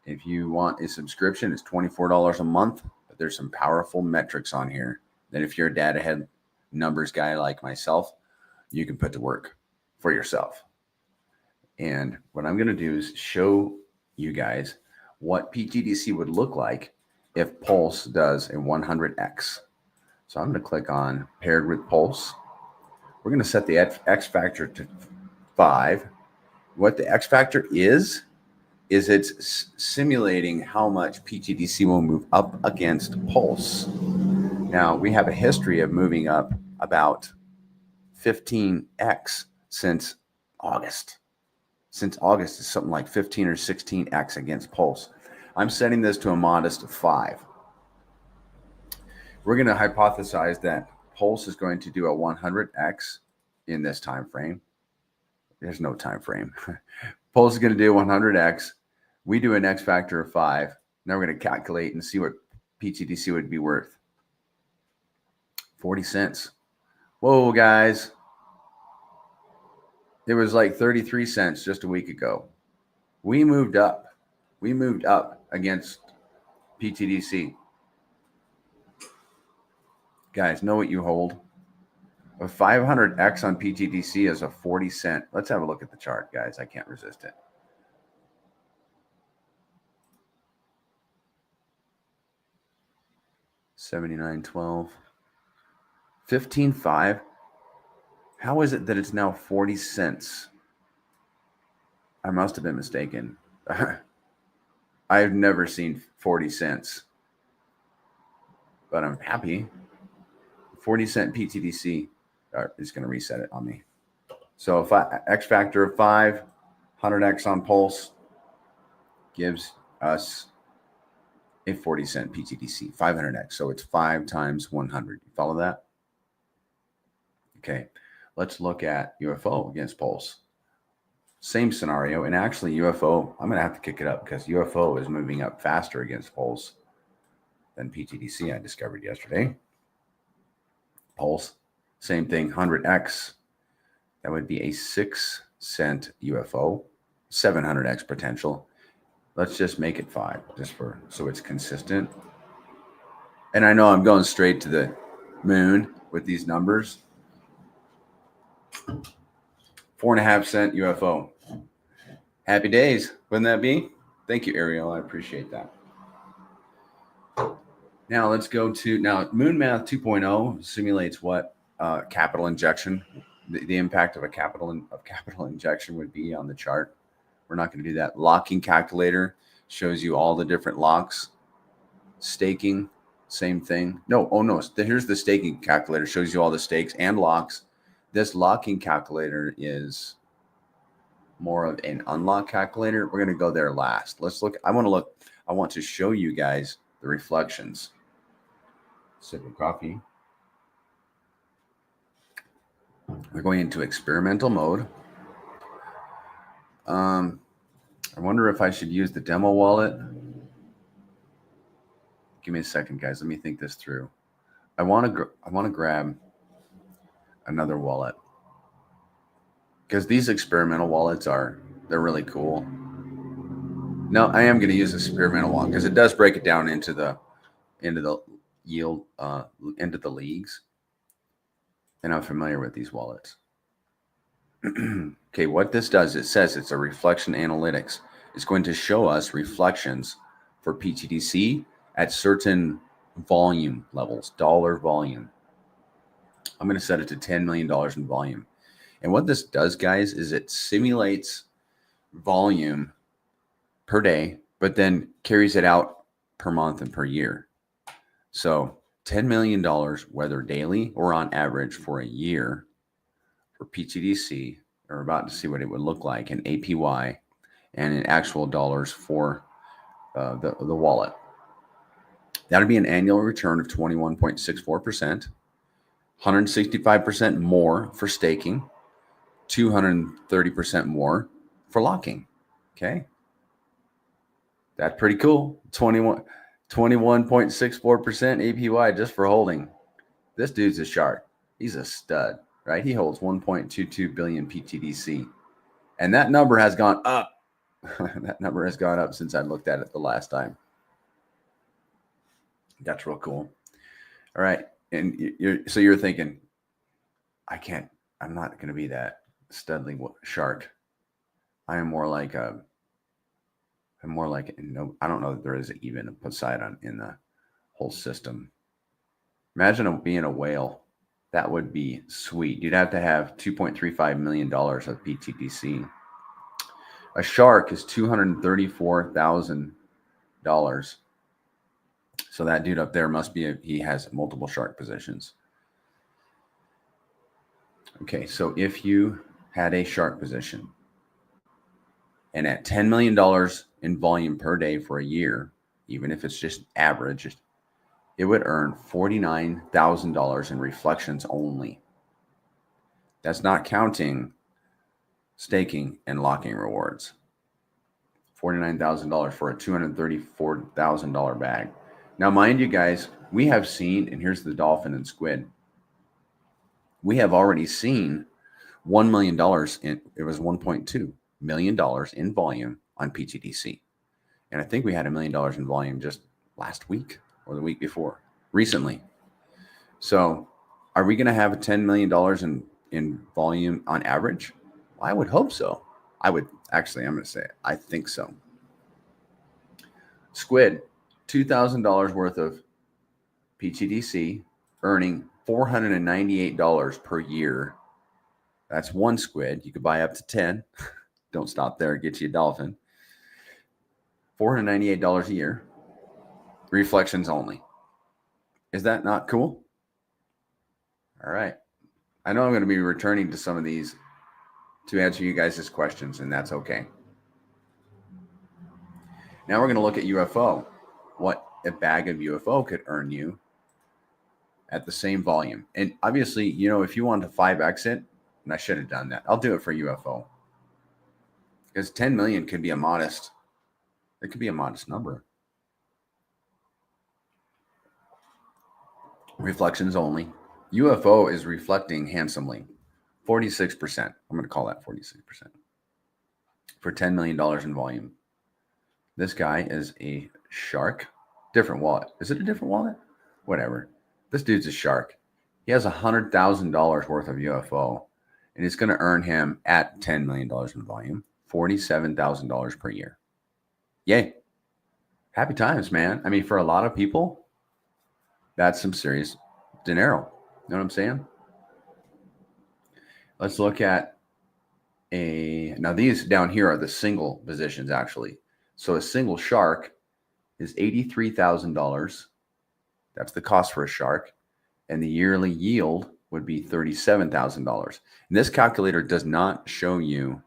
A: If you want a subscription, it's $24 a month. But there's some powerful metrics on here that if you're a data head numbers guy like myself, you can put to work for yourself. And what I'm going to do is show you guys what pTGC would look like if Pulse does a 100x. So I'm going to click on paired with Pulse. We're going to set the X factor to 5. What the X factor is it's simulating how much pTGC will move up against Pulse. Now, we have a history of moving up about 15x since August. Since August is something like 15 or 16x against Pulse. I'm setting this to a modest 5. We're going to hypothesize that Pulse is going to do a 100x in this time frame. There's no time frame. Pulse is going to do 100x. We do an X factor of 5. Now we're going to calculate and see what pTGC would be worth. 40 cents. Whoa, guys. It was like 33 cents just a week ago. We moved up. We moved up against pTGC. Guys, know what you hold. A 500X on pTGC is a 40 cent. Let's have a look at the chart, guys. I can't resist it. $79.12. 15.5. How is it that it's now 40 cents? I must have been mistaken. I've never seen 40 cents. But I'm happy. 40 cent pTGC is going to reset it on me. So if X factor of 5, 100X on Pulse gives us a 40 cent pTGC, 500X. So it's 5 times 100. You follow that? Okay. Let's look at UFO against Pulse. Same scenario. And actually UFO, I'm going to have to kick it up because UFO is moving up faster against Pulse than pTGC I discovered yesterday. Pulse, same thing, 100X. That would be a 6 cent UFO, 700X potential. Let's just make it 5, just so it's consistent. And I know I'm going straight to the moon with these numbers. 4.5 cent UFO. Happy days, wouldn't that be? Thank you, Ariel. I appreciate that. Now let's go to Moon Math 2.0 simulates what capital injection, the impact of a capital injection would be on the chart. We're not going to do that. Locking calculator shows you all the different locks. Staking, same thing. No, here's the staking calculator, shows you all the stakes and locks. This locking calculator is more of an unlock calculator. We're going to go there last. Let's look. I want to show you guys the reflections. Sip of coffee. We're going into experimental mode. I wonder if I should use the demo wallet. Give me a second, guys. Let me think this through. I want to grab another wallet because these experimental wallets they're really cool. No, I am going to use experimental wallet because it does break it down into the yield, into the leagues. And I'm familiar with these wallets. Okay, what this does, it says it's a reflection analytics. It's going to show us reflections for pTGC at certain volume levels, dollar volume. I'm going to set it to $10 million in volume. And what this does, guys, is it simulates volume per day, but then carries it out per month and per year. So $10 million, whether daily or on average for a year for pTGC, we're about to see what it would look like in APY and in actual dollars for the wallet. That would be an annual return of 21.64%, 165% more for staking, 230% more for locking. Okay. That's pretty cool. 21.64% APY just for holding. This dude's a shark. He's a stud, right? He holds 1.22 billion pTGC. And that number has gone up. That number has gone up since I looked at it the last time. That's real cool. All right. And you're thinking, I'm not going to be that studly shark. I am more like I don't know that there is even a Poseidon in the whole system. Imagine being a whale. That would be sweet. You'd have to have $2.35 million of pTGC. A shark is $234,000. So that dude up there he has multiple shark positions. Okay, so if you had a shark position and at $10 million in volume per day for a year, even if it's just average, it would earn $49,000 in reflections only. That's not counting staking and locking rewards. $49,000 for a $234,000 bag. Now, mind you guys, we have seen, and here's the dolphin and squid. We have already seen $1 million it was $1.2 million in volume on pTGC. And I think we had $1 million in volume just last week or the week before, recently. So are we going to have $10 million in volume on average? Well, I would hope so. I'm going to say it. I think so. Squid, $2,000 worth of pTGC, earning $498 per year. That's one squid. You could buy up to 10. Don't stop there. Get you a dolphin. $498 a year. Reflections only. Is that not cool? All right. I know I'm going to be returning to some of these to answer you guys' questions, and that's okay. Now we're going to look at UFO. What a bag of UFO could earn you at the same volume. And obviously, if you want to 5x it, and I should have done that, I'll do it for UFO. Because 10 million could be a modest number. Reflections only. UFO is reflecting handsomely. 46%. I'm going to call that 46%. For $10 million in volume. This guy is a shark. Different wallet. Is it a different wallet? Whatever. This dude's a shark. He has $100,000 worth of UFO. And it's going to earn him at $10 million in volume, $47,000 per year. Yay. Happy times, man. I mean, for a lot of people, that's some serious dinero. You know what I'm saying? Let's look at now these down here are the single positions actually. So a single shark is $83,000. That's the cost for a shark. And the yearly yield would be $37,000. And this calculator does not show you,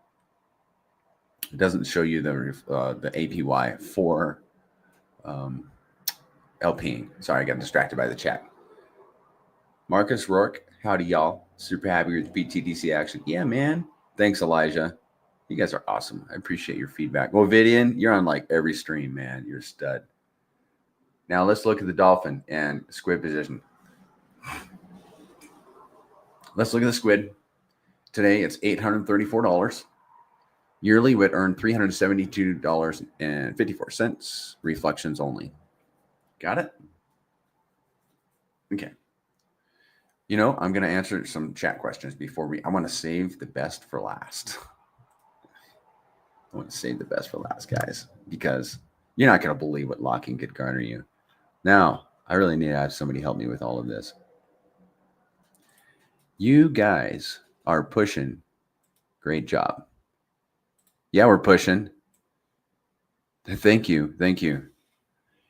A: it doesn't show you the APY for LP'ing. Sorry, I got distracted by the chat. Marcus Rourke, howdy y'all. Super happy with pTGC action. Yeah, man. Thanks, Elijah. You guys are awesome. I appreciate your feedback. Ovidian, you're on like every stream, man. You're a stud. Now let's look at the dolphin and squid position. Let's look at the squid. Today it's $834. Yearly would earn $372.54. Reflections only. Got it? Okay. I'm going to answer some chat questions before I want to save the best for last. I want to save the best for last, guys, because you're not going to believe what locking could garner you. Now, I really need to have somebody help me with all of this. You guys are pushing. Great job. Yeah, we're pushing. Thank you. Thank you.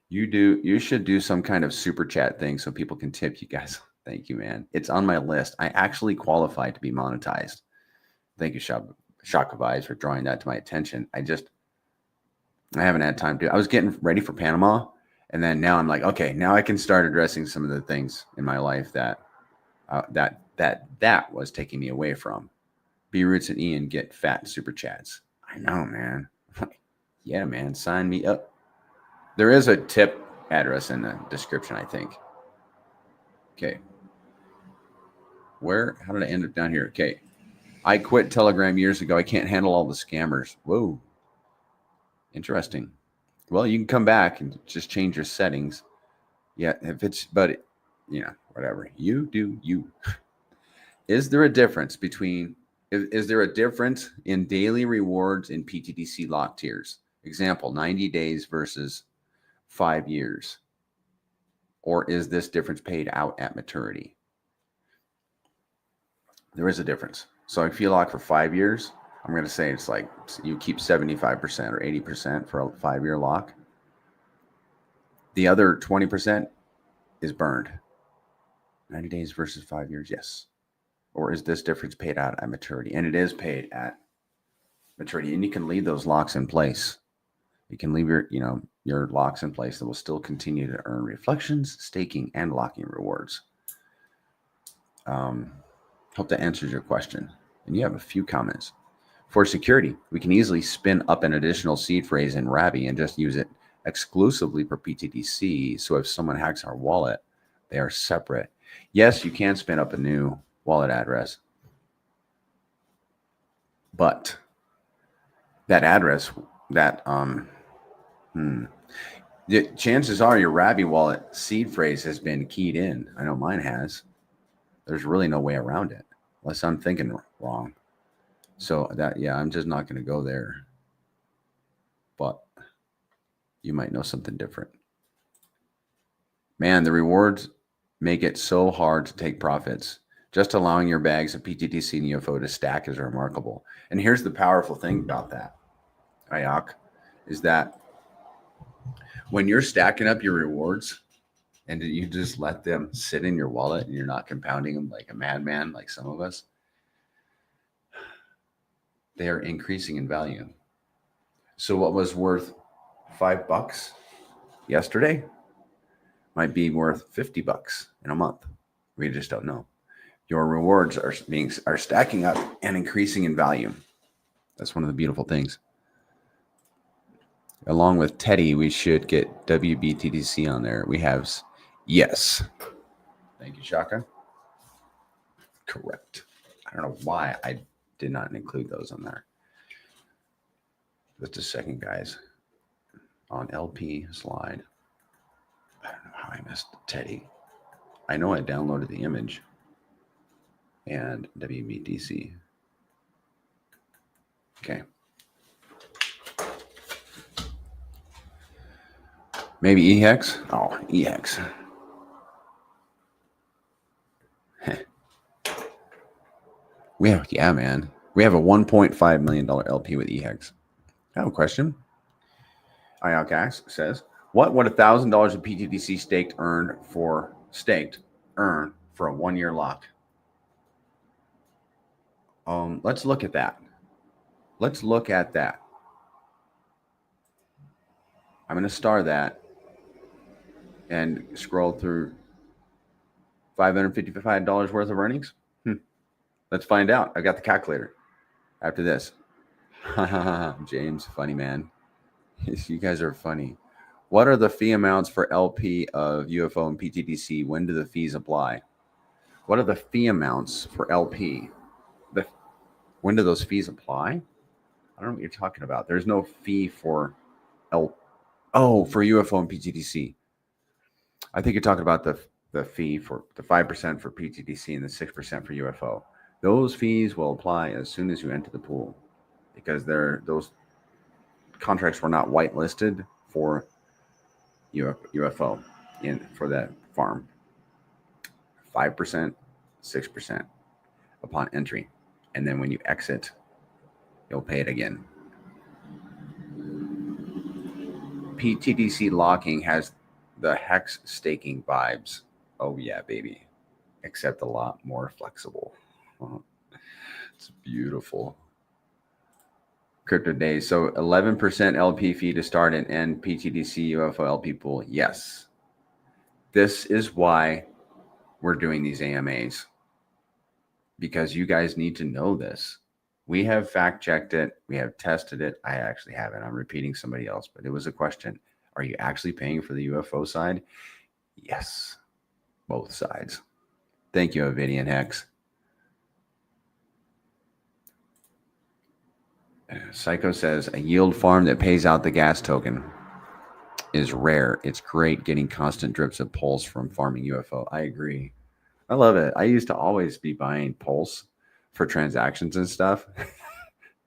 A: You should do some kind of super chat thing so people can tip you guys. Thank you, man. It's on my list. I actually qualify to be monetized. Thank you, Shaka Vibes, for drawing that to my attention. I haven't had time to. I was getting ready for Panama, and then now I'm like, okay, now I can start addressing some of the things in my life that was taking me away from. B Roots and Ian get fat super chats. I know, man. Yeah, man. Sign me up. There is a tip address in the description, I think. Okay. How did I end up down here? Okay. I quit Telegram years ago. I can't handle all the scammers. Whoa. Interesting. Well, you can come back and just change your settings. Yeah, whatever. You do you. Is there a difference is there a difference in daily rewards in pTGC lock tiers? Example, 90 days versus 5 years. Or is this difference paid out at maturity? There is a difference. So if you lock for 5 years, I'm going to say it's like you keep 75% or 80% for a 5-year lock. The other 20% is burned. 90 days versus 5 years, yes. Or is this difference paid out at maturity? And it is paid at maturity. And you can leave those locks in place. You can leave your locks in place that will still continue to earn reflections, staking, and locking rewards. Hope that answers your question. And you have a few comments. For security, we can easily spin up an additional seed phrase in Rabby and just use it exclusively for pTGC. So if someone hacks our wallet, they are separate. Yes, you can spin up a new wallet address, but that address, Chances are your Rabby wallet seed phrase has been keyed in. I know mine has. There's really no way around it, unless I'm thinking wrong. So that, yeah, I'm just not going to go there. But you might know something different. Man, the rewards make it so hard to take profits. Just allowing your bags of pTGC and UFO to stack is remarkable. And here's the powerful thing about that, IOC, is that when you're stacking up your rewards and you just let them sit in your wallet and you're not compounding them like a madman, like some of us, they are increasing in value. So what was worth $5 yesterday might be worth $50 in a month. We just don't know. Your rewards are stacking up and increasing in value. That's one of the beautiful things. Along with Teddy, we should get WBTDC on there. We have, yes. Thank you, Shaka. Correct. I don't know why I did not include those on there. Just a second, guys. On LP slide. I don't know how I missed Teddy. I know I downloaded the image and WBTC. Okay. Maybe EHEX? Oh, EHEX. Yeah, man. We have a $1.5 million LP with EHEX. I have a question. IOCAX says, what would $1,000 of pTGC staked earn for a 1 year lock? Let's look at that. I'm going to star that and scroll through $555 worth of earnings. Let's find out. I got the calculator after this. James, funny man. You guys are funny. What are the fee amounts for LP of UFO and pTGC? When do the fees apply? What are the fee amounts for LP? When do those fees apply? I don't know what you're talking about. There's no fee for for UFO and pTGC. I think you're talking about the fee for the 5% for pTGC and the 6% for UFO. Those fees will apply as soon as you enter the pool, because those contracts were not whitelisted for UFO for that farm. 5%, 6% upon entry, and then when you exit, you'll pay it again. pTGC locking has the hex staking vibes. Oh yeah, baby. Except a lot more flexible. It's beautiful. Crypto days. So 11% LP fee to start and end pTGC UFO LP pool. Yes. This is why we're doing these AMAs, because you guys need to know this. We have fact checked it. We have tested it. I actually haven't. I'm repeating somebody else, but it was a question. Are you actually paying for the UFO side? Yes. Both sides. Thank you, Avidian Hex. Psycho says a yield farm that pays out the gas token is rare. It's great getting constant drips of pulse from farming UFO. I agree. I love it. I used to always be buying pulse for transactions and stuff.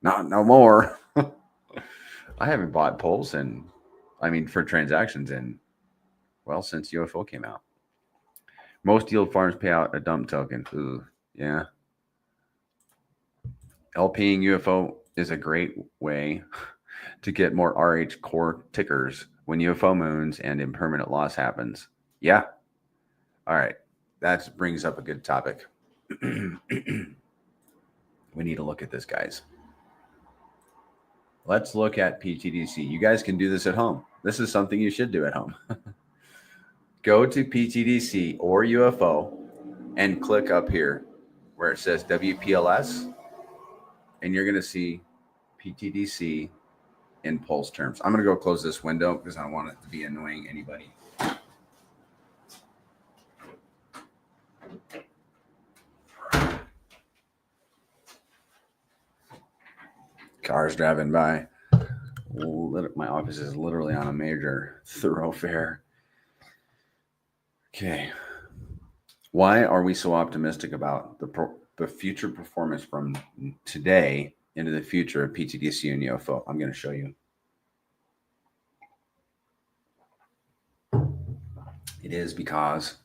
A: Not no more. I haven't bought pulse for transactions since UFO came out. Most yield farms pay out a dump token. Ooh, yeah. LP'ing UFO is a great way to get more RH core tickers when UFO moons and impermanent loss happens. Yeah. All right. That brings up a good topic. We need to look at this, guys. Let's look at pTGC. You guys can do this at home. This is something you should do at home. Go to pTGC or UFO and click up here where it says WPLS, and you're going to see pTGC in pulse terms. I'm going to go close this window because I don't want it to be annoying anybody. Cars driving by. My office is literally on a major thoroughfare. Okay. Why are we so optimistic about the future performance from today into the future of pTGC and UFO? I'm going to show you. It is because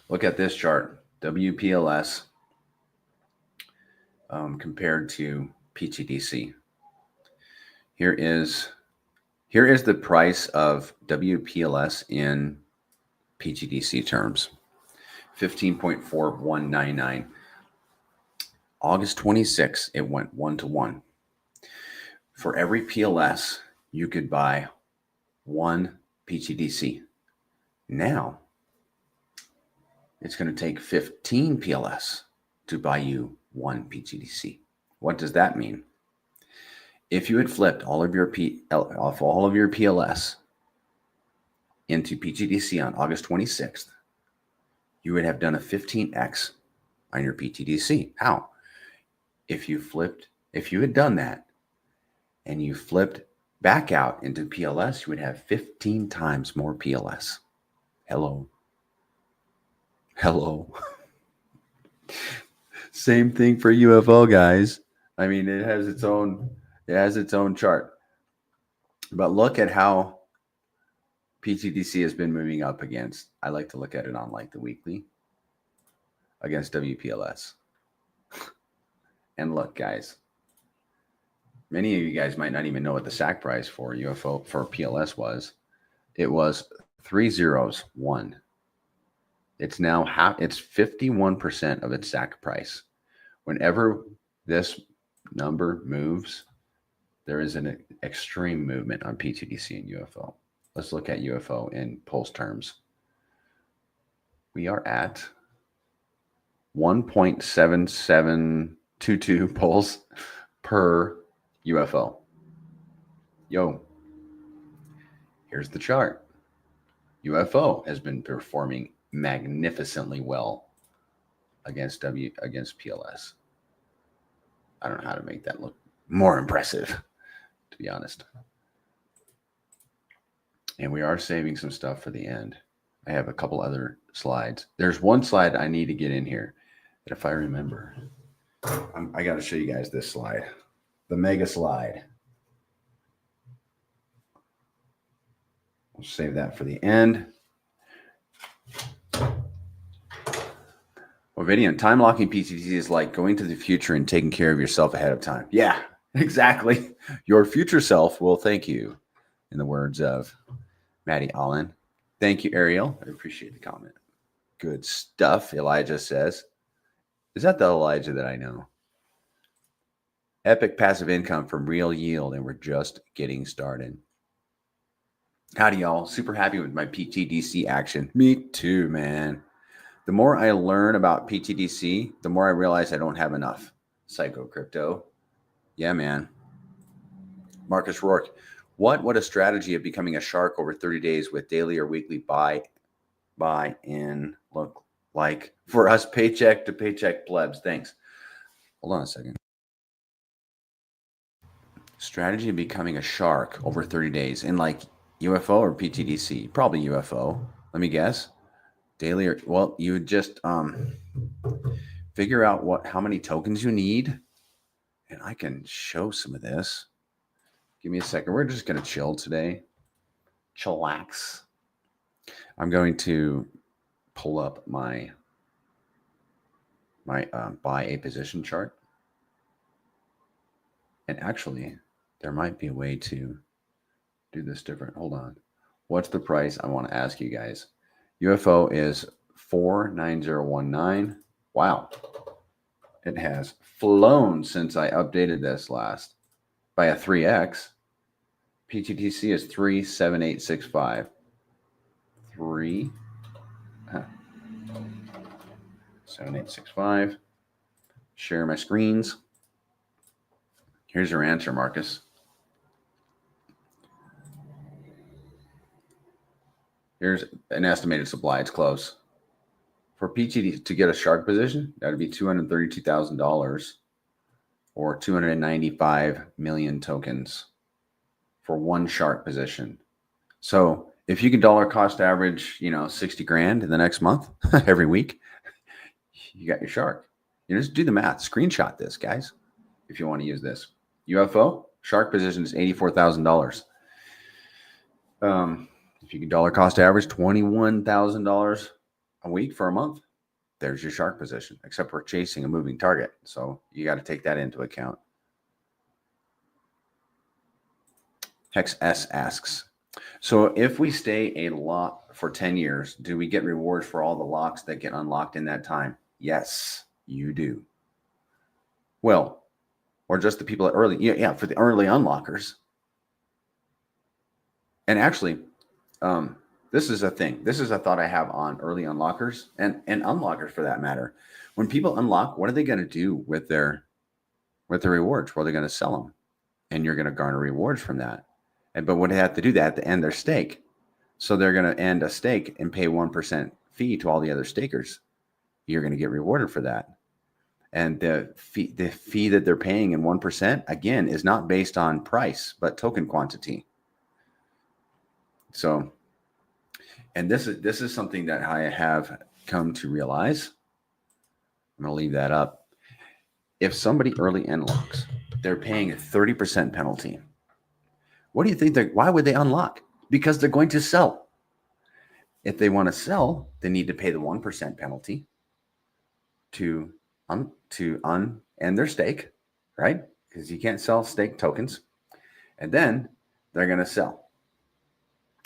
A: look at this chart, WPLS compared to pTGC. Here is the price of WPLS in pTGC terms. 15.4199. August 26, it went 1-to-1. For every PLS, you could buy one pTGC. Now, it's going to take 15 PLS to buy you one pTGC. What does that mean? If you had flipped all of your PLS into pTGC on August 26th, you would have done a 15x on your pTGC. How? If you had done that and you flipped back out into PLS, you would have 15 times more PLS. Hello. Same thing for UFO, guys. I mean, it has its own chart. But look at how pTGC has been moving up against. I like to look at it on like the weekly against WPLS. And look, guys, many of you guys might not even know what the SAC price for UFO for PLS was. It was 301. It's now it's 51% of its SAC price. Whenever this number moves, there is an extreme movement on pTGC and UFO. Let's look at UFO in pulse terms. We are at 1.7722 pulse per UFO. Yo, here's the chart. UFO has been performing magnificently well against PLS. I don't know how to make that look more impressive, to be honest. And we are saving some stuff for the end. I have a couple other slides. There's one slide I need to get in here that if I remember, I got to show you guys this slide, the mega slide. We'll save that for the end. Ovidian, time locking pTGC is like going to the future and taking care of yourself ahead of time. Yeah, exactly. Your future self will thank you, in the words of Maddie Allen. Thank you, Ariel. I appreciate the comment. Good stuff, Elijah says. Is that the Elijah that I know? Epic passive income from real yield, and we're just getting started. Howdy, y'all. Super happy with my pTGC action. Me too, man. The more I learn about pTGC, the more I realize I don't have enough. Psycho Crypto. Yeah, man. Marcus Rourke. What would a strategy of becoming a shark over 30 days with daily or weekly buy in look like for us paycheck to paycheck plebs? Thanks. Hold on a second. Strategy of becoming a shark over 30 days in like UFO or pTGC? Probably UFO. Let me guess. Daily or, well, you would just figure out how many tokens you need, and I can show some of this. Give me a second. We're just going to chill today. Chillax. I'm going to pull up my buy a position chart. And actually, there might be a way to do this different. Hold on. What's the price? I want to ask you guys. UFO is 49019. Wow. It has flown since I updated this last by a 3x. pTGC is 37865. 7865. Share my screens. Here's your answer, Marcus. Here's an estimated supply. It's close. For pTGC to get a shark position, that would be $232,000 or 295 million tokens for one shark position. So if you can dollar cost average, 60 grand in the next month, every week, you got your shark. Just do the math. Screenshot this, guys, if you want to use this. UFO shark position is $84,000. If you can dollar cost average $21,000 a week for a month, there's your shark position, except for chasing a moving target. So you got to take that into account. Hex S asks, so if we stay a lock for 10 years, do we get rewards for all the locks that get unlocked in that time? Yes, you do. Well, or just the people at early, for the early unlockers. And actually, this is a thing. This is a thought I have on early unlockers and unlockers for that matter. When people unlock, what are they going to do with their rewards? Well, they're going to sell them, and you're going to garner rewards from that. But what they have to do, they have to end their stake. So they're going to end a stake and pay 1% fee to all the other stakers. You're going to get rewarded for that. And the fee that they're paying in 1%, again, is not based on price, but token quantity. So, and this is something that I have come to realize. I'm going to leave that up. If somebody early unlocks, they're paying a 30% penalty. What do you think? Why would they unlock? Because they're going to sell. If they want to sell, they need to pay the 1% penalty to end their stake, right? Because you can't sell stake tokens. And then they're going to sell.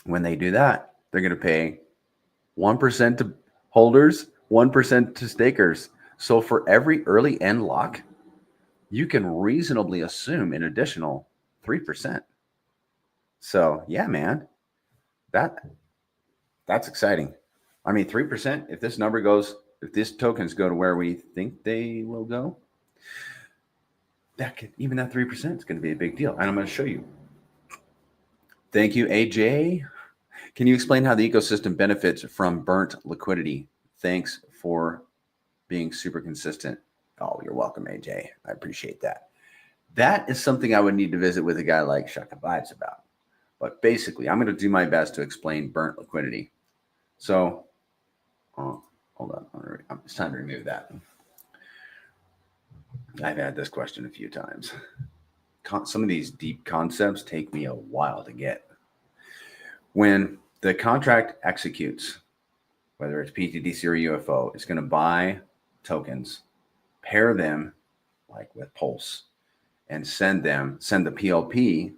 A: When they do that, they're going to pay 1% to holders, 1% to stakers. So for every early end lock, you can reasonably assume an additional 3%. So yeah, man, that's exciting. I mean, 3%, if these tokens go to where we think they will go, that 3% is going to be a big deal. And I'm going to show you. Thank you, AJ. Can you explain how the ecosystem benefits from burnt liquidity? Thanks for being super consistent. Oh, you're welcome, AJ. I appreciate that. That is something I would need to visit with a guy like Shaka Vibes about. But basically, I'm going to do my best to explain burnt liquidity. So, hold on. It's time to remove that. I've had this question a few times. Some of these deep concepts take me a while to get. When the contract executes, whether it's pTGC or UFO, it's going to buy tokens, pair them like with Pulse, and send the PLP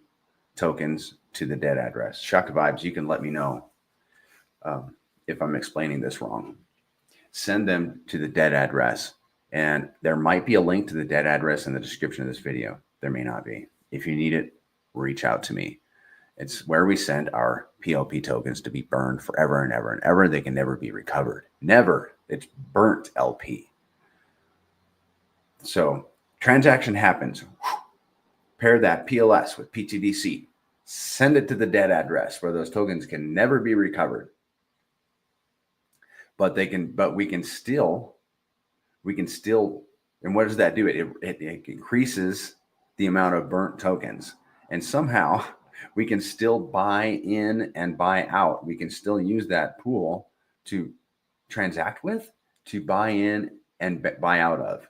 A: tokens to the dead address. Shaka Vibes, you can let me know if I'm explaining this wrong. Send them to the dead address. And there might be a link to the dead address in the description of this video. There may not be. If you need it, reach out to me. It's where we send our PLP tokens to be burned forever and ever and ever. They can never be recovered. Never. It's burnt LP. So transaction happens. Pair that PLS with pTGC. Send it to the dead address where those tokens can never be recovered. But we can still, and what does that do? It increases the amount of burnt tokens. And somehow we can still buy in and buy out. We can still use that pool to transact with, to buy in and buy out of.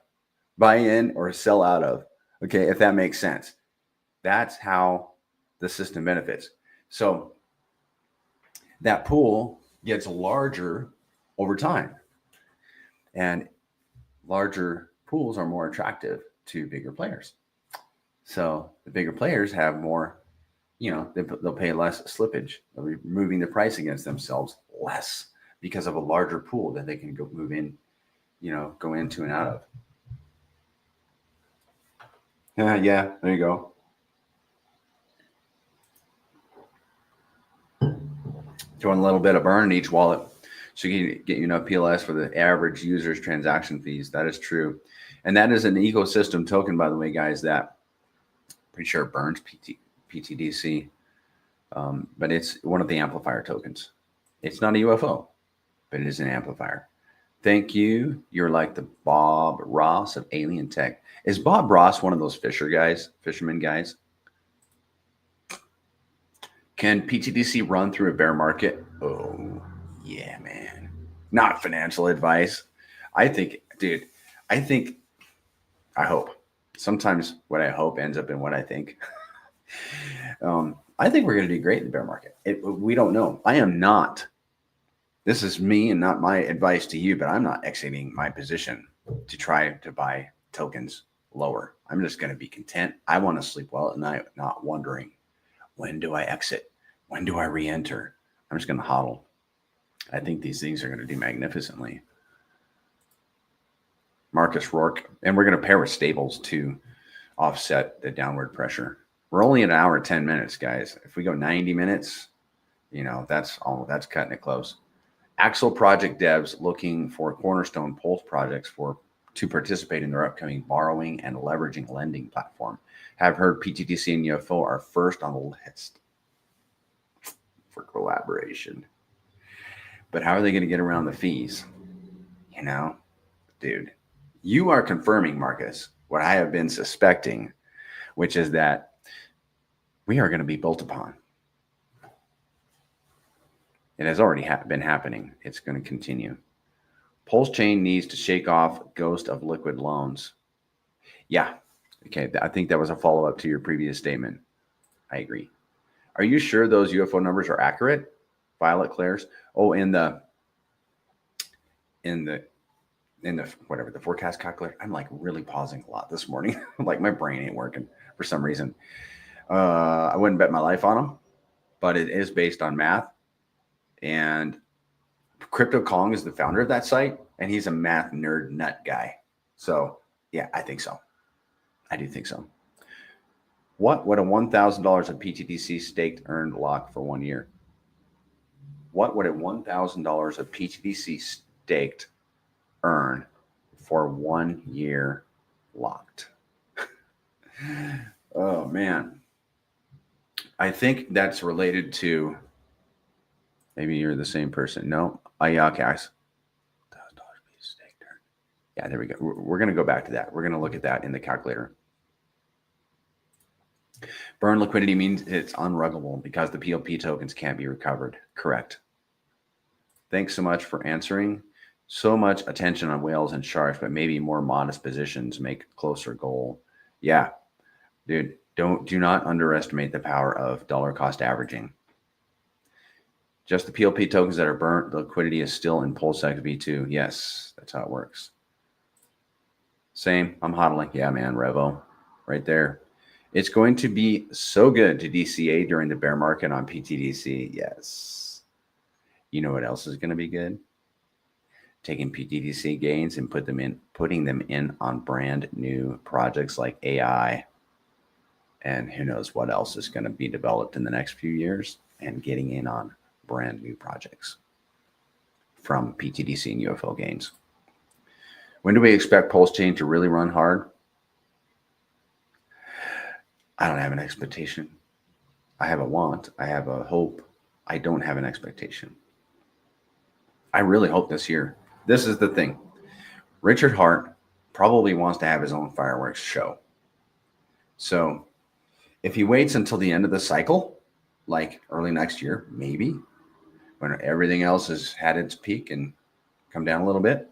A: Buy in or sell out of. Okay, if that makes sense. That's how the system benefits. So that pool gets larger over time. And larger pools are more attractive to bigger players. So the bigger players have more, they'll pay less slippage. They'll be moving the price against themselves less because of a larger pool that they can go into and out of. Yeah, there you go. Throwing a little bit of burn in each wallet so you can get enough PLS for the average user's transaction fees. That is true. And that is an ecosystem token, by the way, guys, that pretty sure burns pTGC, but it's one of the amplifier tokens. It's not a UFO, but it is an amplifier. Thank you. You're like the Bob Ross of Alien Tech. Is Bob Ross one of those fishermen guys? Can PTDC run through a bear market? Oh, yeah, man. Not financial advice. I think, dude, I think, I hope. Sometimes what I hope ends up in what I think. I think we're going to do great in the bear market. We don't know. I am not. This is me and not my advice to you, but I'm not exiting my position to try to buy tokens lower. I'm just going to be content. I want to sleep well at night, not wondering, when do I exit? When do I re-enter? I'm just going to hodl. I think these things are going to do magnificently. Marcus Rourke, and we're going to pair with stables to offset the downward pressure. We're only an hour, 10 minutes, guys. If we go 90 minutes, that's cutting it close. Axel project devs looking for cornerstone Pulse projects to participate in their upcoming borrowing and leveraging lending platform. Have heard pTGC and UFO are first on the list for collaboration. But how are they going to get around the fees? Dude, you are confirming, Marcus, what I have been suspecting, which is that we are going to be built upon. It has already been happening. It's going to continue. Pulse chain needs to shake off ghost of liquid loans. Yeah. Okay. I think that was a follow-up to your previous statement. I agree. Are you sure those UFO numbers are accurate? Violet Claire's. Oh, in the whatever, the forecast calculator. I'm like really pausing a lot this morning. Like my brain ain't working for some reason. I wouldn't bet my life on them, but it is based on math. And Crypto Kong is the founder of that site, and he's a math nerd nut guy. So yeah, I think so. I do think so. What would a $1,000 of pTGC staked earned lock for 1 year? What would a $1,000 of pTGC staked earn for 1 year locked? Oh man. I think that's related to, maybe you're the same person. No, yeah, guys. $1,000 staked earned. Yeah, there we go. We're going to go back to that. We're going to look at that in the calculator. Burn liquidity means it's unruggable because the PLP tokens can't be recovered. Correct. Thanks so much for answering. So much attention on whales and sharks, but maybe more modest positions make a closer goal. Yeah, dude, do not underestimate the power of dollar cost averaging. Just the PLP tokens that are burnt, the liquidity is still in Pulse XB2. Yes, that's how it works. Same, I'm hodling. Yeah, man, Revo, right there. It's going to be so good to DCA during the bear market on pTGC. Yes. You know what else is going to be good? Taking pTGC gains and putting them in on brand new projects like AI. And who knows what else is going to be developed in the next few years, and getting in on brand new projects from pTGC and UFO gains. When do we expect Pulse Chain to really run hard? I don't have an expectation. I have a want. I have a hope. I don't have an expectation. I really hope this year. This is the thing. Richard Hart probably wants to have his own fireworks show. So if he waits until the end of the cycle, like early next year, maybe, when everything else has had its peak and come down a little bit,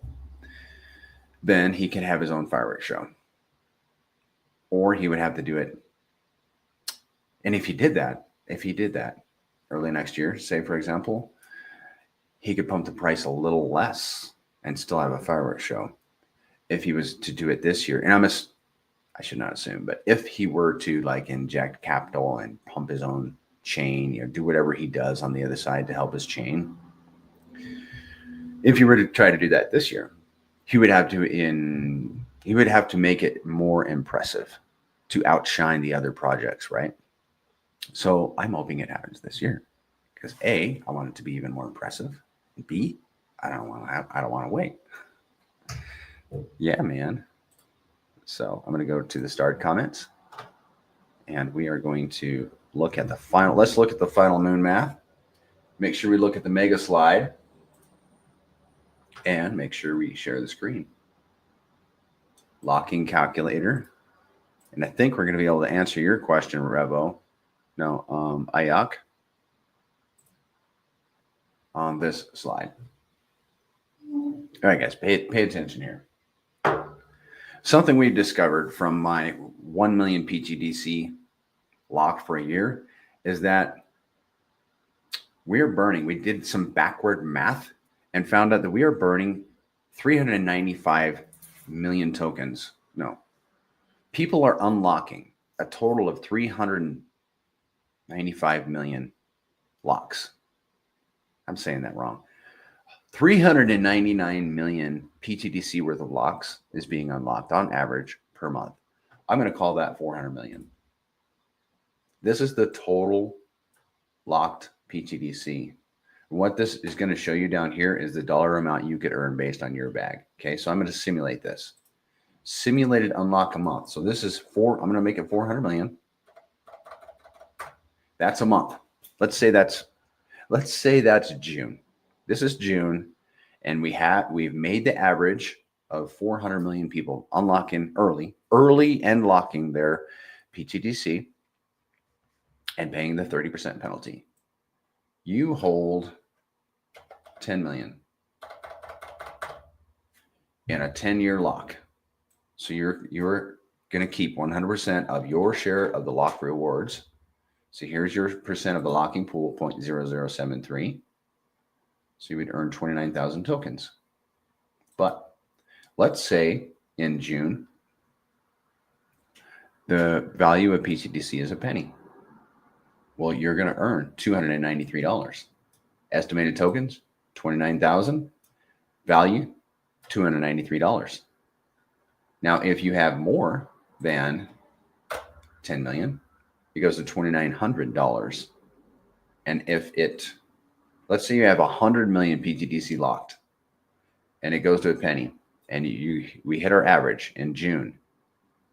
A: then he can have his own fireworks show. Or he would have to do it. And if he did that early next year, say, for example, he could pump the price a little less and still have a fireworks show. If he was to do it this year, and I should not assume, but if he were to like inject capital and pump his own chain, do whatever he does on the other side to help his chain. If he were to try to do that this year, he would have to make it more impressive to outshine the other projects, right? So I'm hoping it happens this year because A, I want it to be even more impressive. And B, I don't want to wait. Yeah, man. So I'm going to go to the starred comments, and we are going to look at the final. Let's look at the final moon math. Make sure we look at the mega slide, and make sure we share the screen. Locking calculator. And I think we're going to be able to answer your question, Revo. No, Ayak. on this slide. All right, guys, pay attention here. Something we've discovered from my 1 million pTGC locked for a year is that we did some backward math and found out that we are burning 395 million tokens. No, people are unlocking a total of 395 million locks. I'm saying that wrong. 399 million pTGC worth of locks is being unlocked on average per month. I'm going to call that 400 million. This is the total locked pTGC. What this is going to show you down here is the dollar amount you could earn based on your bag. Okay, so I'm going to simulate this. Simulated unlock a month. So this is I'm going to make it 400 million. That's a month. Let's say that's June. This is June, and we've made the average of 400 million people unlocking early and locking their pTGC and paying the 30% penalty. You hold 10 million in a 10-year lock. So you're going to keep 100% of your share of the lock rewards. So here's your percent of the locking pool, 0.0073. So you would earn 29,000 tokens. But let's say in June, the value of pTGC is a penny. Well, you're going to earn $293. Estimated tokens, 29,000. Value, $293. Now, if you have more than 10 million, it goes to $2,900. And let's say you have 100 million pTGC locked and it goes to a penny and we hit our average in June,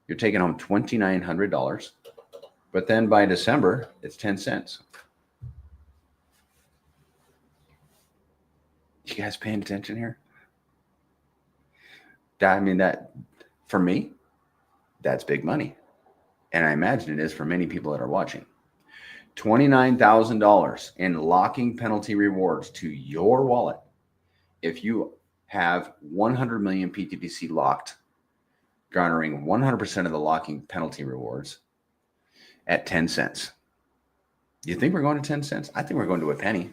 A: you're taking home $2,900. But then by December, it's 10 cents. You guys paying attention here? That for me, that's big money. And I imagine it is for many people that are watching. $29,000 in locking penalty rewards to your wallet. If you have 100 million pTGC locked, garnering 100% of the locking penalty rewards at 10 cents. Do you think we're going to 10 cents? I think we're going to a penny.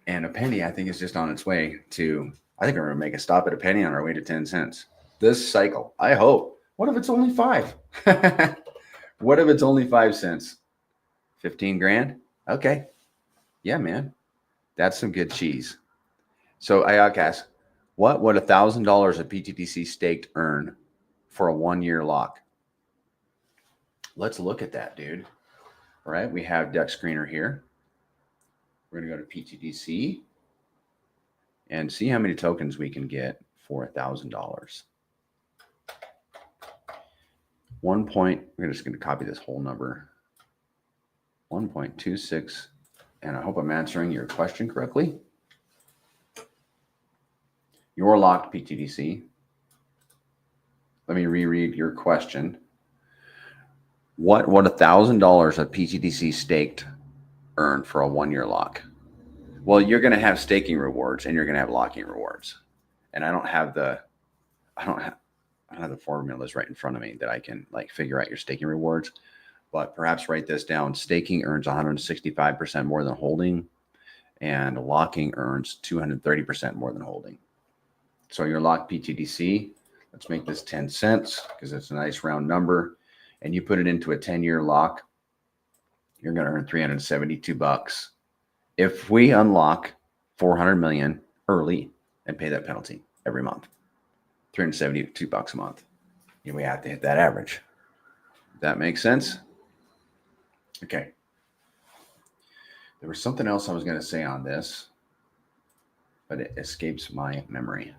A: And a penny, I think, is just on its way to, I think we're going to make a stop at a penny on our way to 10 cents. This cycle, I hope. What if it's only 5? What if it's only 5 cents? 15 grand? Okay. Yeah, man. That's some good cheese. So I ask, what would $1,000 of pTGC staked earn for a 1-year lock? Let's look at that, dude. All right. We have Deck Screener here. We're going to go to pTGC and see how many tokens we can get for $1,000. We're just going to copy this whole number. 1.26. And I hope I'm answering your question correctly. Your locked pTGC. Let me reread your question. What would $1,000 of pTGC staked earn for a 1-year lock? Well, you're going to have staking rewards and you're going to have locking rewards. And I don't have the formulas right in front of me that I can figure out your staking rewards, but perhaps write this down. Staking earns 165% more than holding, and locking earns 230% more than holding. So your locked pTGC, let's make this 10 cents because it's a nice round number, and you put it into a 10-year lock, you're going to earn $372 if we unlock 400 million early and pay that penalty every month. $372 a month. We have to hit that average. That makes sense? Okay. There was something else I was going to say on this, but it escapes my memory.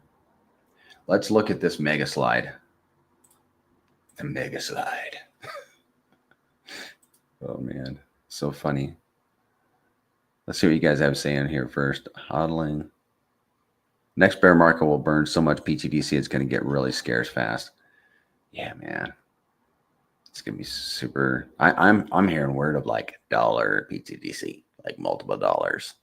A: Let's look at this mega slide. The mega slide. Oh, man. So funny. Let's see what you guys have saying here first. Hodling. Next bear market will burn so much pTGC, it's going to get really scarce fast. Yeah, man. It's going to be super. I'm hearing word of $1 pTGC, multiple dollars.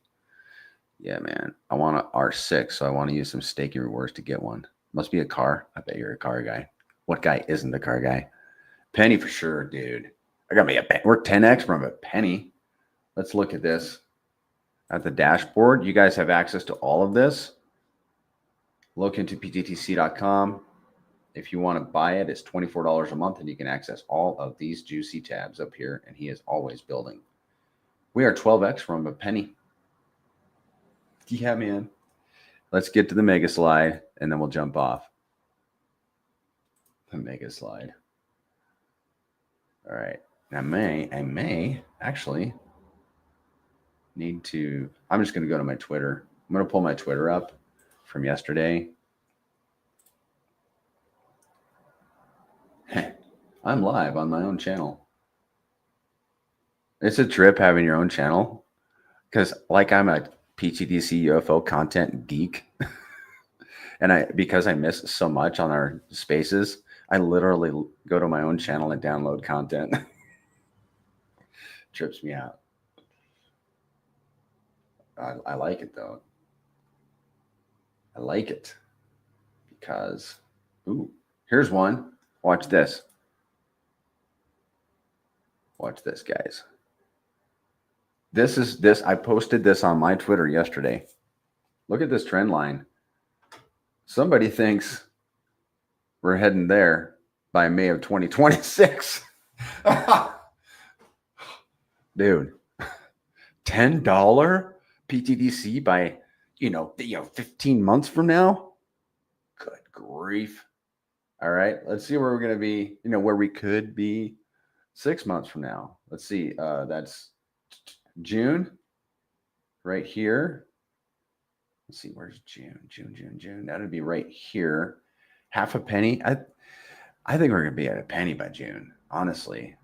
A: Yeah, man. I want an R6, so I want to use some staking rewards to get one. Must be a car. I bet you're a car guy. What guy isn't a car guy? Penny for sure, dude. I got me a we're 10x from a penny. Let's look at this at the dashboard. You guys have access to all of this. Look into pttc.com. If you want to buy it, it's $24 a month, and you can access all of these juicy tabs up here, and he is always building. We are 12x from a penny. Yeah, man. Let's get to the mega slide, and then we'll jump off. The mega slide. All right. I may actually need to, I'm just going to go to my Twitter. I'm going to pull my Twitter up from yesterday. I'm live on my own channel. It's a trip having your own channel because like I'm a pTGC UFO content geek. And because I miss so much on our spaces, I literally go to my own channel and download content. Trips me out. I like it though. I like it because, ooh, here's one. Watch this. Watch this, guys. I posted this on my Twitter yesterday. Look at this trend line. Somebody thinks we're heading there by May of 2026. Dude, $10 pTGC by, 15 months from now? Good grief. All right, let's see where we're going to be, where we could be 6 months from now. Let's see. That's June right here. Let's see, where's June? June. That'd be right here. Half a penny. I think we're going to be at a penny by June, honestly.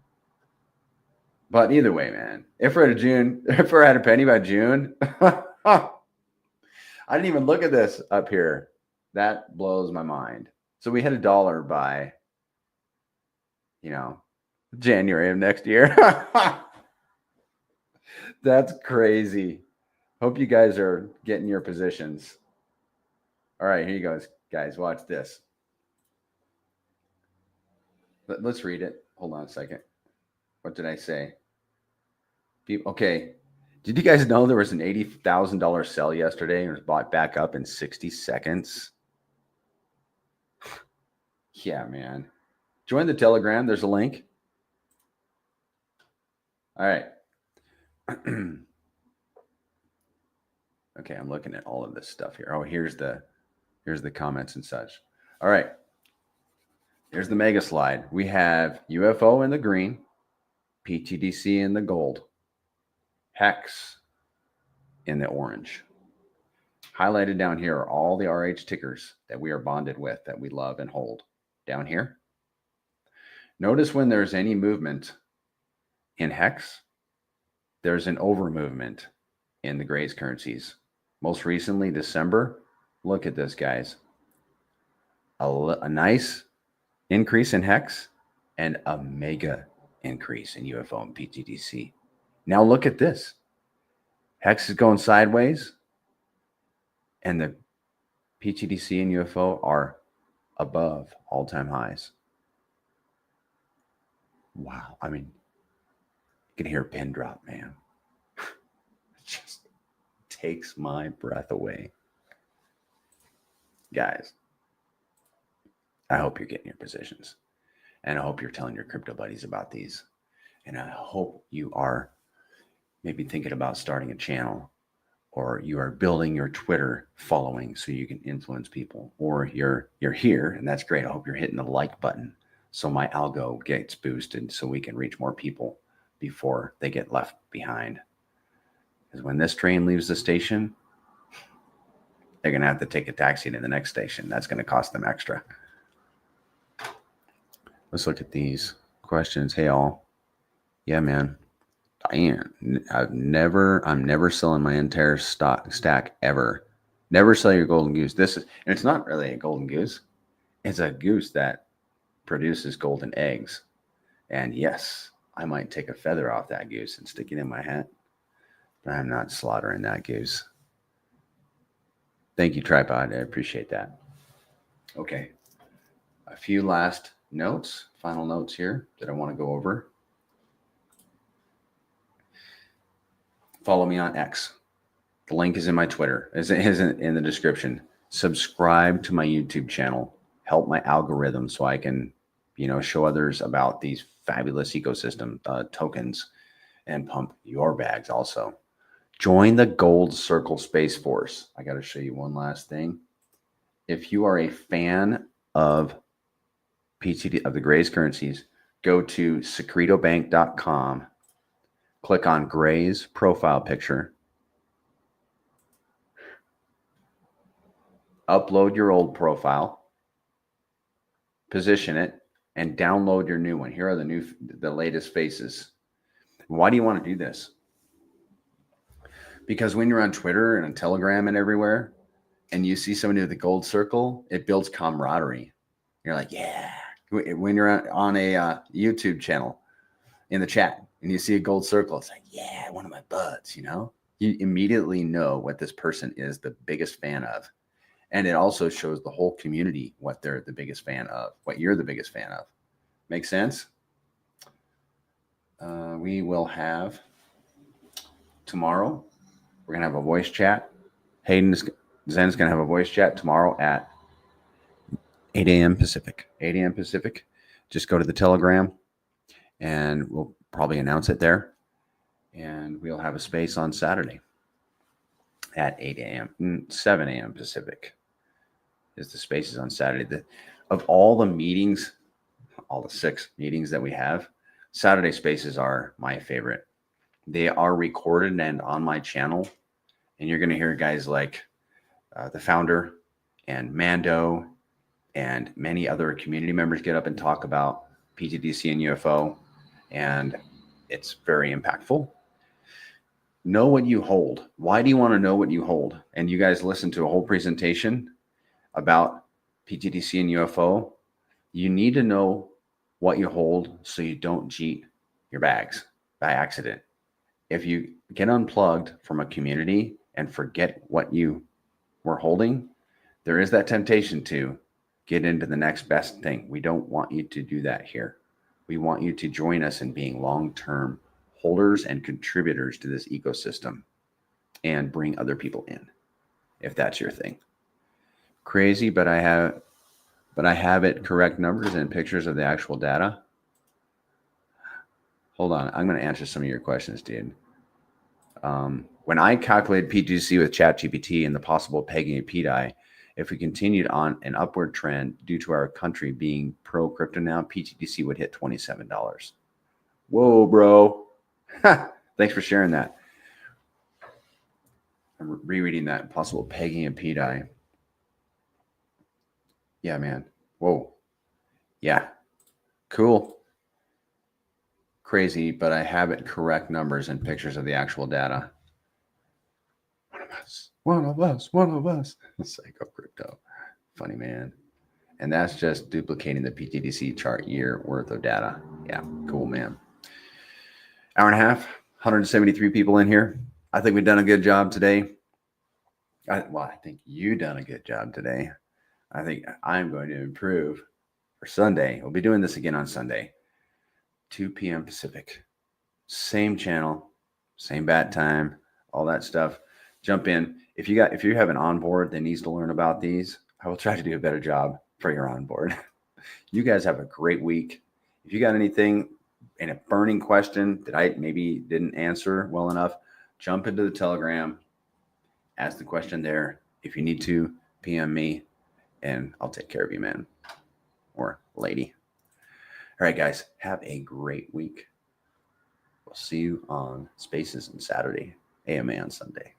A: But either way, man, if we're at a penny by June, I didn't even look at this up here. That blows my mind. So we hit $1 by, January of next year. That's crazy. Hope you guys are getting your positions. All right, here you go, guys. Watch this. Let's read it. Hold on a second. What did I say? Okay. Did you guys know there was an $80,000 sell yesterday and it was bought back up in 60 seconds? Yeah, man. Join the Telegram. There's a link. All right. Okay, I'm looking at all of this stuff here. Oh, here's the comments and such. All right. Here's the mega slide. We have UFO in the green, pTGC in the gold, Hex in the orange. Highlighted down here are all the RH tickers that we are bonded with, that we love and hold. Down here. Notice when there's any movement in Hex, there's an over movement in the Grays currencies. Most recently, December. Look at this, guys. A nice increase in Hex and a mega increase in UFO and pTGC. Now look at this. Hex is going sideways, and the pTGC and UFO are above all-time highs. Wow. I mean, you can hear a pin drop, man. It just takes my breath away. Guys, I hope you're getting your positions. And I hope you're telling your crypto buddies about these. And I hope you are maybe thinking about starting a channel, or you are building your Twitter following so you can influence people, or you're here, and that's great. I hope you're hitting the like button so my algo gets boosted so we can reach more people before they get left behind. Because when this train leaves the station, they're going to have to take a taxi to the next station. That's going to cost them extra. Let's look at these questions. Hey, all. Yeah, man. I'm never selling my entire stack ever. Never sell your golden goose. And it's not really a golden goose. It's a goose that produces golden eggs. And yes, I might take a feather off that goose and stick it in my hat, but I'm not slaughtering that goose. Thank you, Tripod. I appreciate that. Okay. A few last notes, final notes here that I want to go over. Follow me on X. The link is in my Twitter. It isn't in the description. Subscribe to my YouTube channel. Help my algorithm so I can, show others about these fabulous ecosystem tokens and pump your bags also. Join the Gold Circle Space Force. I got to show you one last thing. If you are a fan of PTD of the Gray's currencies, go to secretobank.com, click on Gray's profile picture, upload your old profile, position it, and download your new one. Here are the latest faces. Why do you want to do this? Because when you're on Twitter and on Telegram and everywhere, and you see somebody with a gold circle, it builds camaraderie. You're like, yeah. When you're on a YouTube channel in the chat and you see a gold circle, it's like, yeah, one of my buds, You immediately know what this person is the biggest fan of. And it also shows the whole community what they're the biggest fan of, what you're the biggest fan of. Make sense? We will have tomorrow, we're going to have a voice chat. Zen's going to have a voice chat tomorrow at 8 a.m. Pacific. 8 a.m. Pacific. Just go to the Telegram and we'll probably announce it there. And we'll have a space on Saturday at 8 a.m. 7 a.m. Pacific is the spaces on Saturday. Of all the meetings, all the 6 meetings that we have, Saturday spaces are my favorite. They are recorded and on my channel. And you're going to hear guys like the founder and Mando and many other community members get up and talk about pTGC and UFO. And it's very impactful. Know what you hold. Why do you want to know what you hold? And you guys listen to a whole presentation about pTGC and UFO. You need to know what you hold so you don't cheat your bags by accident. If you get unplugged from a community and forget what you were holding, there is that temptation to get into the next best thing. We don't want you to do that here. We want you to join us in being long-term holders and contributors to this ecosystem and bring other people in, if that's your thing. Crazy, but I have it correct numbers and pictures of the actual data. Hold on. I'm going to answer some of your questions, dude. When I calculated pTGC with ChatGPT and the possible pegging of PDI, if we continued on an upward trend due to our country being pro-crypto now, pTGC would hit $27. Whoa, bro. Thanks for sharing that. I'm rereading that possible pegging of PDI. Yeah, man. Whoa. Yeah. Cool. Crazy, but I have it correct numbers and pictures of the actual data. One of us. Psycho crypto. Funny, man. And that's just duplicating the pTGC chart year worth of data. Yeah, cool, man. Hour and a half, 173 people in here. I think we've done a good job today. I think you've done a good job today. I think I'm going to improve for Sunday. We'll be doing this again on Sunday, 2 p.m. Pacific. Same channel, same bat time, all that stuff. Jump in. If you have an onboard that needs to learn about these, I will try to do a better job for your onboard. You guys have a great week. If you got anything in a burning question that I maybe didn't answer well enough, jump into the Telegram, ask the question there. If you need to, PM me, and I'll take care of you, man or lady. All right, guys, have a great week. We'll see you on Spaces on Saturday, AMA on Sunday.